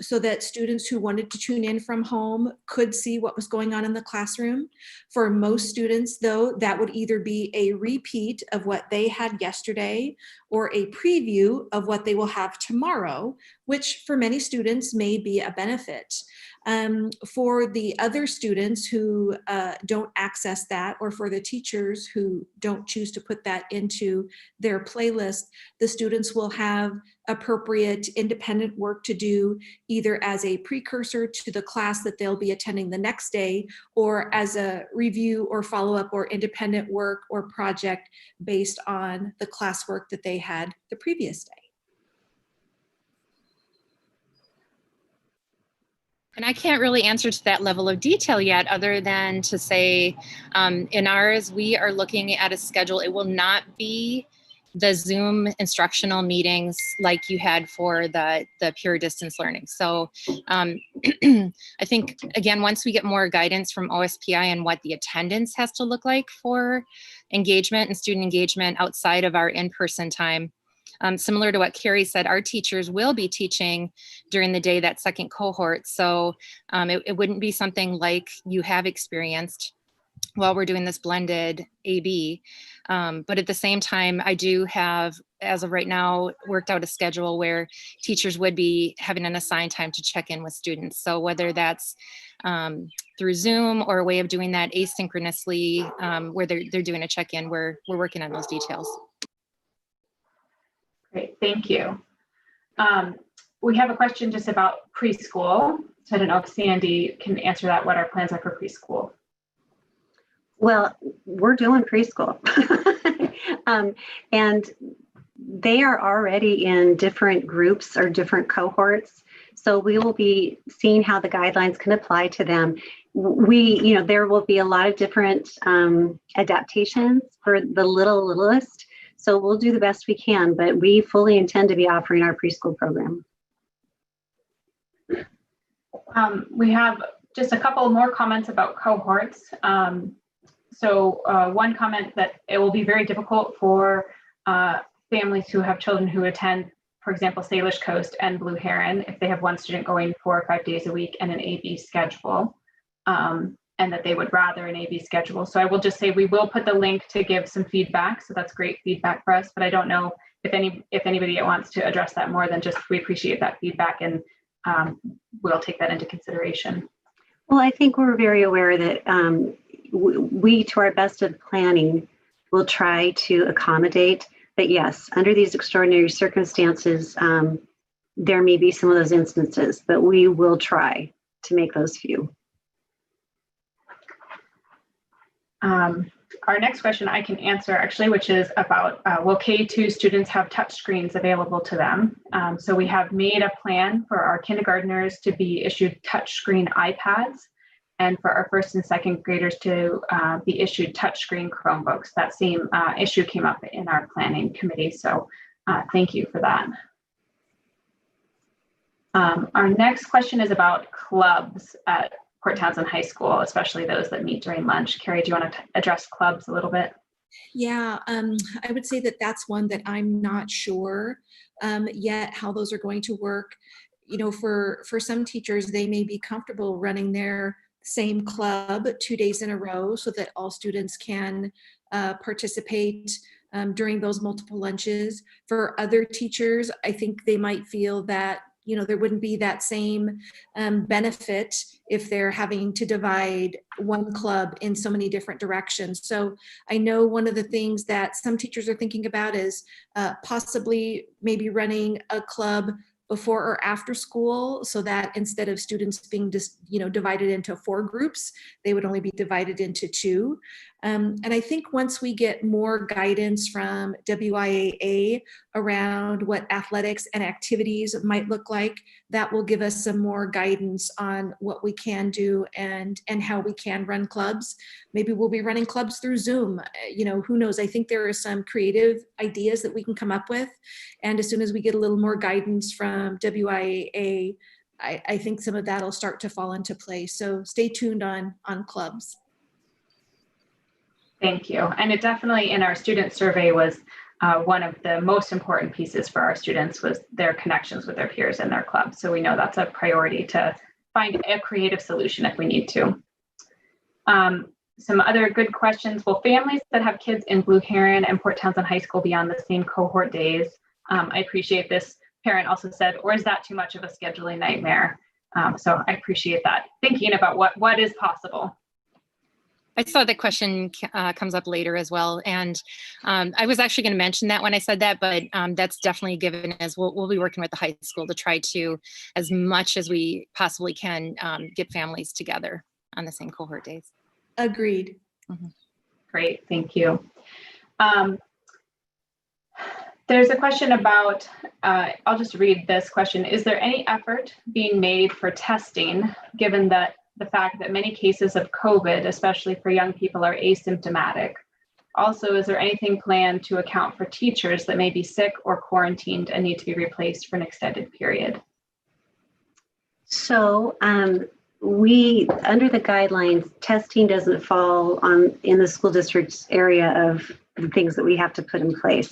so that students who wanted to tune in from home could see what was going on in the classroom. For most students, though, that would either be a repeat of what they had yesterday or a preview of what they will have tomorrow, which for many students may be a benefit. For the other students who don't access that, or for the teachers who don't choose to put that into their playlist, the students will have appropriate independent work to do, either as a precursor to the class that they'll be attending the next day, or as a review or follow-up or independent work or project based on the classwork that they had the previous day. And I can't really answer to that level of detail yet, other than to say in ours, we are looking at a schedule. It will not be the Zoom instructional meetings like you had for the pure distance learning. So I think, again, once we get more guidance from OSPI and what the attendance has to look like for engagement and student engagement outside of our in-person time, similar to what Carrie said, our teachers will be teaching during the day, that second cohort. So it wouldn't be something like you have experienced while we're doing this blended AB. But at the same time, I do have, as of right now, worked out a schedule where teachers would be having an assigned time to check in with students. So whether that's through Zoom or a way of doing that asynchronously, where they're doing a check-in, we're working on those details. Great, thank you. We have a question just about preschool. So I don't know if Sandy can answer that, what our plans are for preschool. Well, we're doing preschool. And they are already in different groups or different cohorts. So we will be seeing how the guidelines can apply to them. There will be a lot of different adaptations for the littlest. So we'll do the best we can, but we fully intend to be offering our preschool program. We have just a couple more comments about cohorts. One comment that it will be very difficult for families who have children who attend, for example, Salish Coast and Blue Heron, if they have one student going 4 or 5 days a week and an AB schedule, and that they would rather an AB schedule. So I will just say we will put the link to give some feedback. So that's great feedback for us, but I don't know if anybody wants to address that more than just we appreciate that feedback, and we'll take that into consideration. Well, I think we're very aware that we, to our best of planning, will try to accommodate. But yes, under these extraordinary circumstances, there may be some of those instances, but we will try to make those few. Our next question I can answer actually, which is about will K2 students have touchscreens available to them? So we have made a plan for our kindergartners to be issued touchscreen iPads, and for our first and second graders to be issued touchscreen Chromebooks. That same issue came up in our planning committee, so thank you for that. Our next question is about clubs at Port Townsend High School, especially those that meet during lunch. Carrie, do you want to address clubs a little bit? Yeah, I would say that that's one that I'm not sure yet how those are going to work. You know, for some teachers, they may be comfortable running their same club 2 days in a row so that all students can participate during those multiple lunches. For other teachers, I think they might feel that, you know, there wouldn't be that same benefit if they're having to divide one club in so many different directions. So I know one of the things that some teachers are thinking about is possibly maybe running a club before or after school, so that instead of students being just, you know, divided into 4 groups, they would only be divided into 2. And I think once we get more guidance from WIAA around what athletics and activities might look like, that will give us some more guidance on what we can do and how we can run clubs. Maybe we'll be running clubs through Zoom. You know, who knows? I think there are some creative ideas that we can come up with. And as soon as we get a little more guidance from WIAA, I think some of that will start to fall into place. So stay tuned on clubs. Thank you. And it definitely in our student survey was one of the most important pieces for our students was their connections with their peers and their clubs. So we know that's a priority to find a creative solution if we need to. Some other good questions. Will families that have kids in Blue Heron and Port Townsend High School be on the same cohort days? I appreciate this. Parent also said, or is that too much of a scheduling nightmare? So I appreciate that. Thinking about what is possible. I saw that question comes up later as well. And I was actually going to mention that when I said that, but that's definitely given as we'll be working with the high school to try to, as much as we possibly can, get families together on the same cohort days. Agreed. Mm-hmm. Great, thank you. There's a question about, I'll just read this question. Is there any effort being made for testing, given that the fact that many cases of COVID, especially for young people, are asymptomatic? Also, is there anything planned to account for teachers that may be sick or quarantined and need to be replaced for an extended period? So we, under the guidelines, testing doesn't fall in the school district's area of the things that we have to put in place.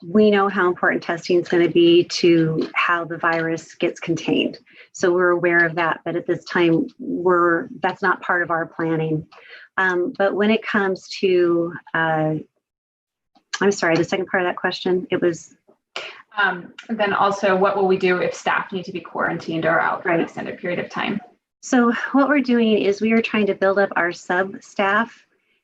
We know how important testing is going to be to how the virus gets contained. So we're aware of that, but at this time, that's not part of our planning. But when it comes to, I'm sorry, the second part of that question, it was. Then also, what will we do if staff need to be quarantined or out for an extended period of time? So what we're doing is we are trying to build up our sub staff.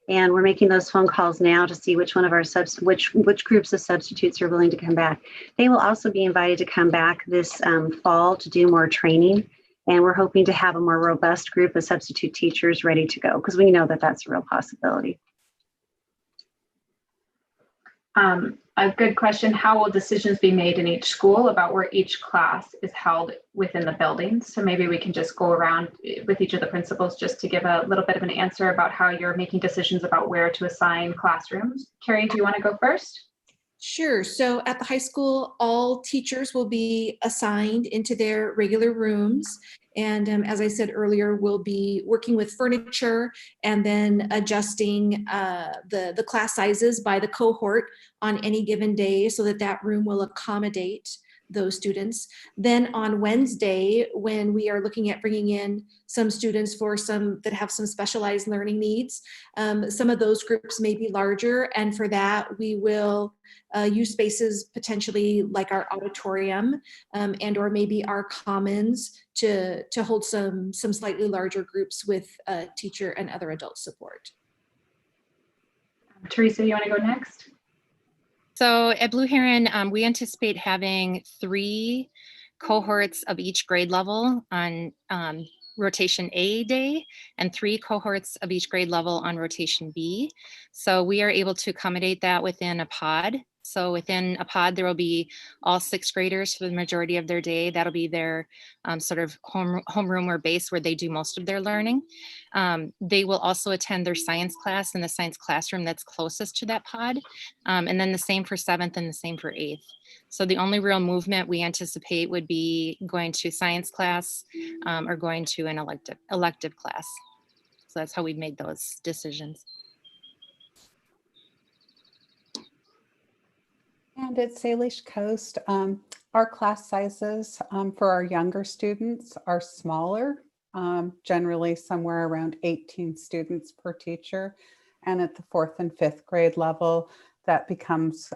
And we're making those phone calls now to see which one of our which groups of substitutes are willing to come back. They will also be invited to come back this fall to do more training. And we're hoping to have a more robust group of substitute teachers ready to go because we know that that's a real possibility. A good question. How will decisions be made in each school about where each class is held within the building? So maybe we can just go around with each of the principals just to give a little bit of an answer about how you're making decisions about where to assign classrooms. Carrie, do you want to go first? Sure. So at the high school, all teachers will be assigned into their regular rooms. And as I said earlier, we'll be working with furniture and then adjusting the class sizes by the cohort on any given day so that that room will accommodate those students. Then on Wednesday, when we are looking at bringing in some students for some that have some specialized learning needs, some of those groups may be larger. And for that, we will use spaces potentially like our auditorium and or maybe our commons to hold some slightly larger groups with teacher and other adult support. Teresa, you want to go next? So at Blue Heron, we anticipate having 3 cohorts of each grade level on rotation A day and 3 cohorts of each grade level on rotation B. So we are able to accommodate that within a pod. So within a pod, there will be all 6th graders for the majority of their day. That'll be their sort of homeroom or base where they do most of their learning. They will also attend their science class in the science classroom that's closest to that pod. And then the same for 7th and the same for 8th. So the only real movement we anticipate would be going to science class or going to an elective class. So that's how we made those decisions. And at Salish Coast, our class sizes for our younger students are smaller, generally somewhere around 18 students per teacher. And at the 4th and 5th grade level, that becomes,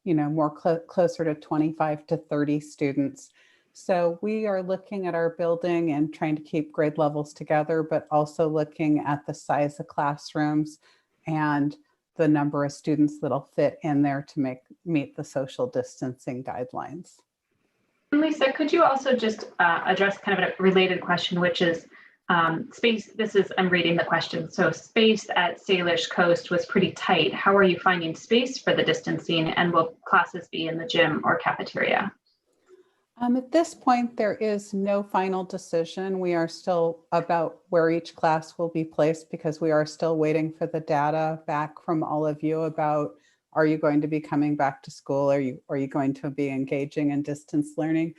more closer to 25 to 30 students. So we are looking at our building and trying to keep grade levels together, but also looking at the size of classrooms and the number of students that'll fit in there to meet the social distancing guidelines. Lisa, could you also just address kind of a related question, which is space? I'm reading the question. So space at Salish Coast was pretty tight. How are you finding space for the distancing, and will classes be in the gym or cafeteria? At this point, there is no final decision. We are still about where each class will be placed because we are still waiting for the data back from all of you about, are you going to be coming back to school? Are you going to be engaging in distance learning?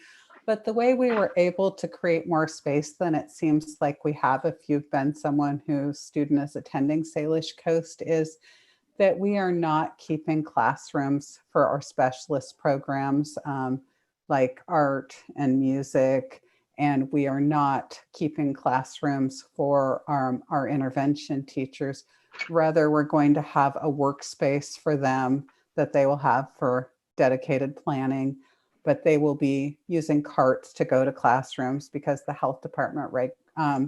But the way we were able to create more space than it seems like we have if you've been someone whose student is attending Salish Coast is that we are not keeping classrooms for our specialist programs like art and music, and we are not keeping classrooms for our intervention teachers. Rather, we're going to have a workspace for them that they will have for dedicated planning, but they will be using carts to go to classrooms because the health department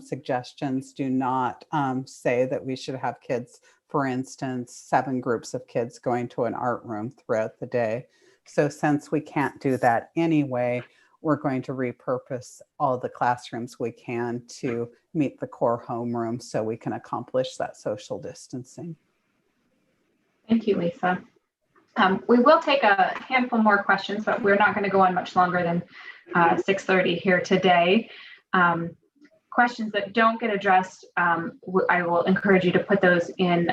suggestions do not say that we should have kids, for instance, 7 groups of kids going to an art room throughout the day. So since we can't do that anyway, we're going to repurpose all the classrooms we can to meet the core homeroom so we can accomplish that social distancing. Thank you, Lisa. We will take a handful more questions, but we're not going to go on much longer than 6:30 here today. Questions that don't get addressed, I will encourage you to put those in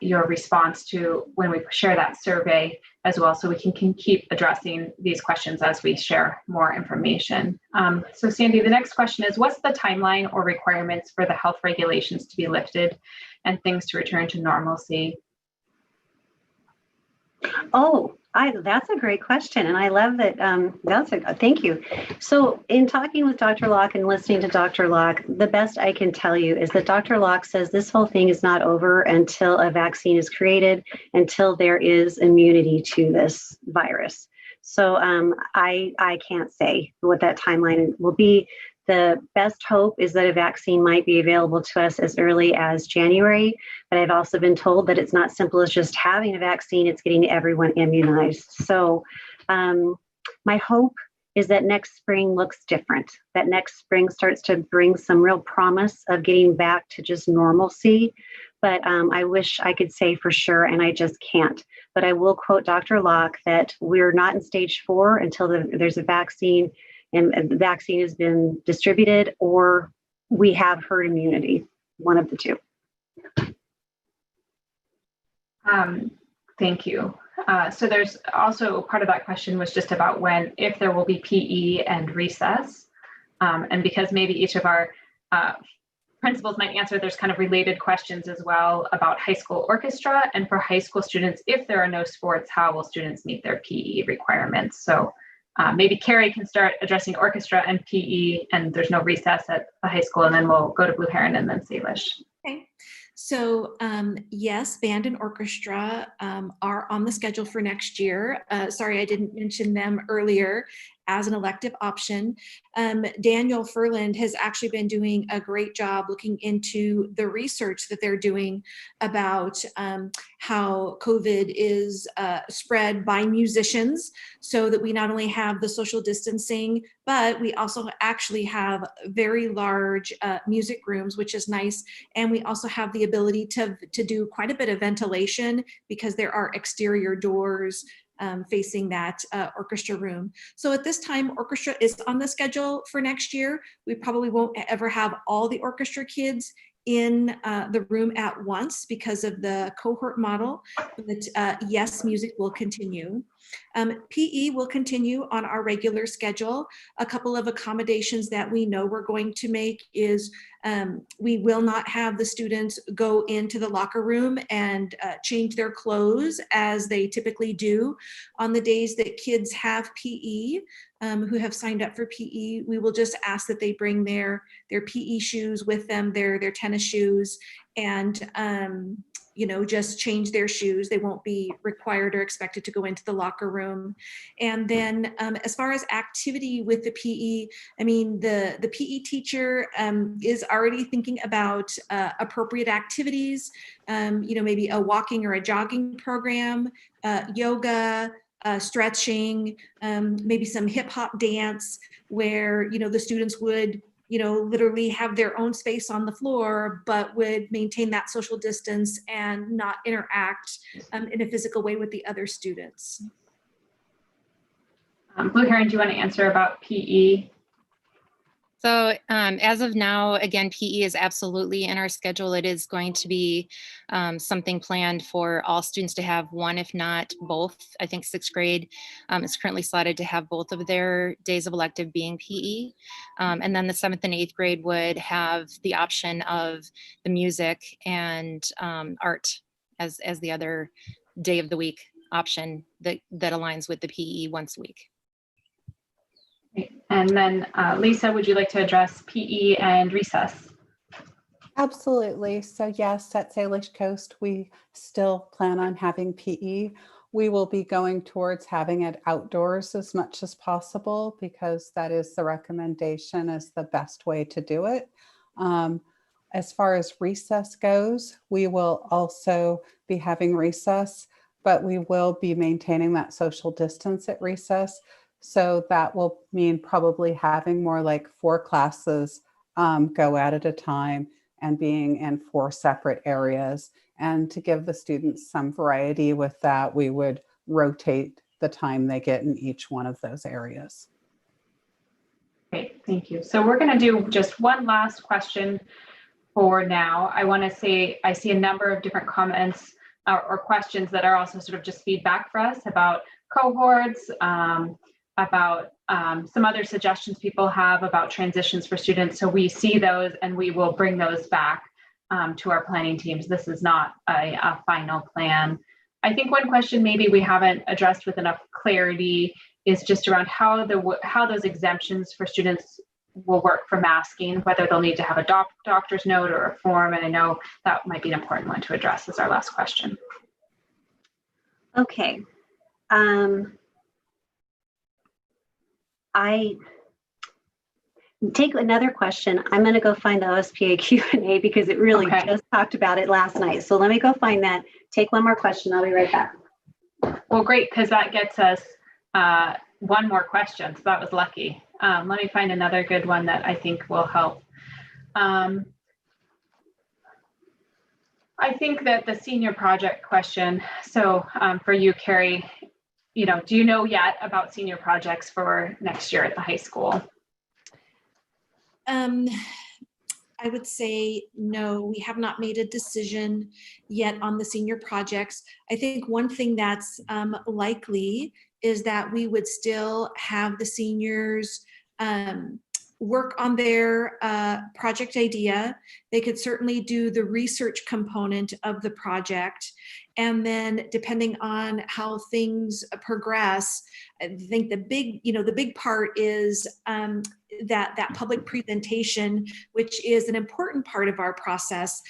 your response to when we share that survey as well, so we can keep addressing these questions as we share more information. So Sandy, the next question is, what's the timeline or requirements for the health regulations to be lifted and things to return to normalcy? Oh, that's a great question. And I love that. Thank you. So in talking with Dr. Locke and listening to Dr. Locke, the best I can tell you is that Dr. Locke says this whole thing is not over until a vaccine is created, until there is immunity to this virus. So I can't say what that timeline will be. The best hope is that a vaccine might be available to us as early as January, but I've also been told that it's not simple as just having a vaccine, it's getting everyone immunized. So my hope is that next spring looks different, that next spring starts to bring some real promise of getting back to just normalcy. but I wish I could say for sure, and I just can't. But I will quote Dr. Locke that we're not in stage 4 until there's a vaccine and the vaccine has been distributed or we have herd immunity, one of the two. Thank you. So there's also part of that question was just about if there will be PE and recess. And because maybe each of our principals might answer, there's kind of related questions as well about high school orchestra. And for high school students, if there are no sports, how will students meet their PE requirements? So maybe Carrie can start addressing orchestra and PE, and there's no recess at the high school, and then we'll go to Blue Heron and then Salish. Okay. So yes, band and orchestra are on the schedule for next year. Sorry, I didn't mention them earlier as an elective option. Daniel Furland has actually been doing a great job looking into the research that they're doing about how COVID is spread by musicians, so that we not only have the social distancing, but we also actually have very large music rooms, which is nice. And we also have the ability to do quite a bit of ventilation because there are exterior doors facing that orchestra room. So at this time, orchestra is on the schedule for next year. We probably won't ever have all the orchestra kids in the room at once because of the cohort model, but yes, music will continue. PE will continue on our regular schedule. A couple of accommodations that we know we're going to make is we will not have the students go into the locker room and change their clothes as they typically do on the days that kids have PE. Who have signed up for PE, we will just ask that they bring their PE shoes with them, their tennis shoes, and just change their shoes. They won't be required or expected to go into the locker room. And then as far as activity with the PE, I mean, the PE teacher is already thinking about appropriate activities, maybe a walking or a jogging program, yoga, stretching, maybe some hip hop dance where, the students would literally have their own space on the floor, but would maintain that social distance and not interact in a physical way with the other students. Blue Heron, do you want to answer about PE? So as of now, again, PE is absolutely in our schedule. It is going to be something planned for all students to have one, if not both. I think 6th grade is currently slotted to have both of their days of elective being PE. And then the 7th and 8th grade would have the option of the music and art as the other day of the week option that aligns with the PE once a week. And then Lisa, would you like to address PE and recess? Absolutely. So yes, at Salish Coast, we still plan on having PE. We will be going towards having it outdoors as much as possible because that is the recommendation as the best way to do it. As far as recess goes, we will also be having recess, but we will be maintaining that social distance at recess. So that will mean probably having more like 4 classes go at a time and being in 4 separate areas. And to give the students some variety with that, we would rotate the time they get in each one of those areas. Great, thank you. So we're going to do just one last question for now. I want to say I see a number of different comments or questions that are also sort of just feedback for us about cohorts, about some other suggestions people have about transitions for students. So we see those and we will bring those back to our planning teams. This is not a final plan. I think one question maybe we haven't addressed with enough clarity is just around how those exemptions for students will work for masking, whether they'll need to have a doctor's note or a form. And I know that might be an important one to address as our last question. Okay. I take another question. I'm going to go find the OSPA Q&A because it really just talked about it last night. So let me go find that. Take one more question. I'll be right back. Well, great, because that gets us one more question. So that was lucky. Let me find another good one that I think will help. I think that the senior project question, so for you, Carrie, do you know yet about senior projects for next year at the high school? I would say no, we have not made a decision yet on the senior projects. I think one thing that's likely is that we would still have the seniors work on their project idea. They could certainly do the research component of the project. And then depending on how things progress, I think the big part is that public presentation, which is an important part of our process.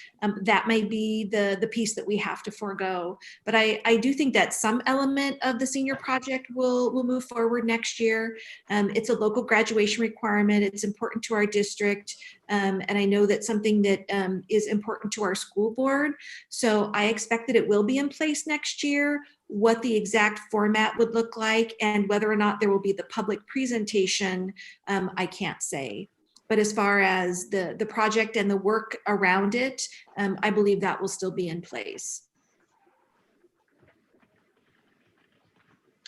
That may be the piece that we have to forego. But I do think that some element of the senior project will move forward next year. It's a local graduation requirement. It's important to our district. And I know that's something that is important to our school board. So I expect that it will be in place next year. What the exact format would look like and whether or not there will be the public presentation, I can't say. But as far as the project and the work around it, I believe that will still be in place.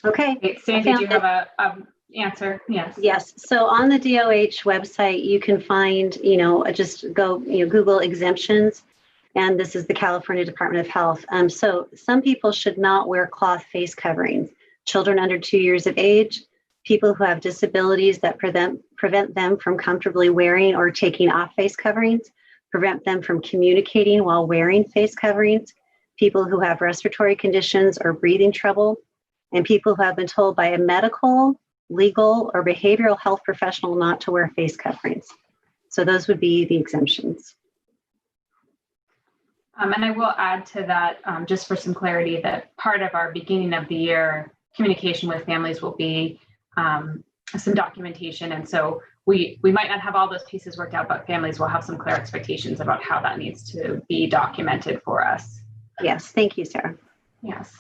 Okay. Hey, Sandy, do you have a answer? Yes. Yes. So on the DOH website, you can find, just go, Google exemptions. And this is the California Department of Health. So some people should not wear cloth face coverings. Children under 2 years of age, people who have disabilities that prevent them from comfortably wearing or taking off face coverings, prevent them from communicating while wearing face coverings, people who have respiratory conditions or breathing trouble, and people who have been told by a medical, legal, or behavioral health professional not to wear face coverings. So those would be the exemptions. And I will add to that, just for some clarity, that part of our beginning of the year communication with families will be some documentation. And so we might not have all those pieces worked out, but families will have some clear expectations about how that needs to be documented for us. Yes, thank you, Sarah. Yes.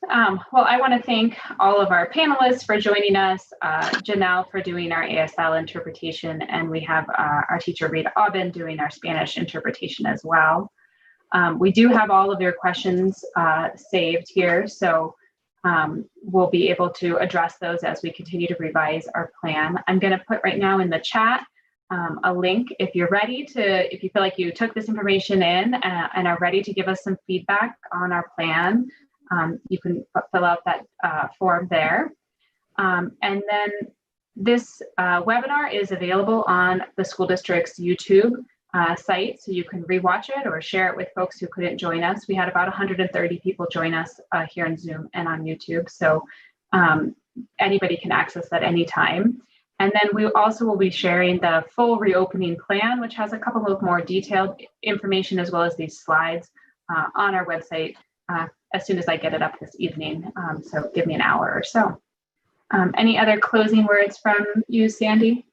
Well, I want to thank all of our panelists for joining us, Janelle for doing our ASL interpretation, and we have our teacher Rita Aubin doing our Spanish interpretation as well. We do have all of your questions saved here, so we'll be able to address those as we continue to revise our plan. I'm going to put right now in the chat a link if you're ready to, if you feel like you took this information in and are ready to give us some feedback on our plan. You can fill out that form there. And then this webinar is available on the school district's YouTube site, so you can rewatch it or share it with folks who couldn't join us. We had about 130 people join us here in Zoom and on YouTube, so anybody can access that anytime. And then we also will be sharing the full reopening plan, which has a couple of more detailed information as well as these slides on our website as soon as I get it up this evening. So give me an hour or so. Any other closing words from you, Sandy?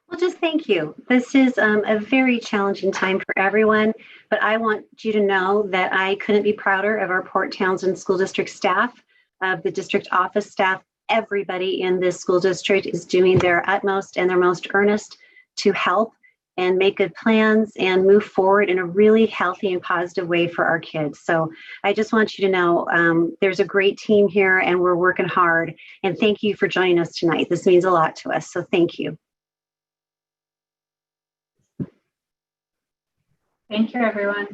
Well, just thank you. This is a very challenging time for everyone, but I want you to know that I couldn't be prouder of our Port Townsend School District staff, of the district office staff. Everybody in this school district is doing their utmost and their most earnest to help and make good plans and move forward in a really healthy and positive way for our kids. So I just want you to know there's a great team here and we're working hard. And thank you for joining us tonight. This means a lot to us. So thank you. Thank you, everyone.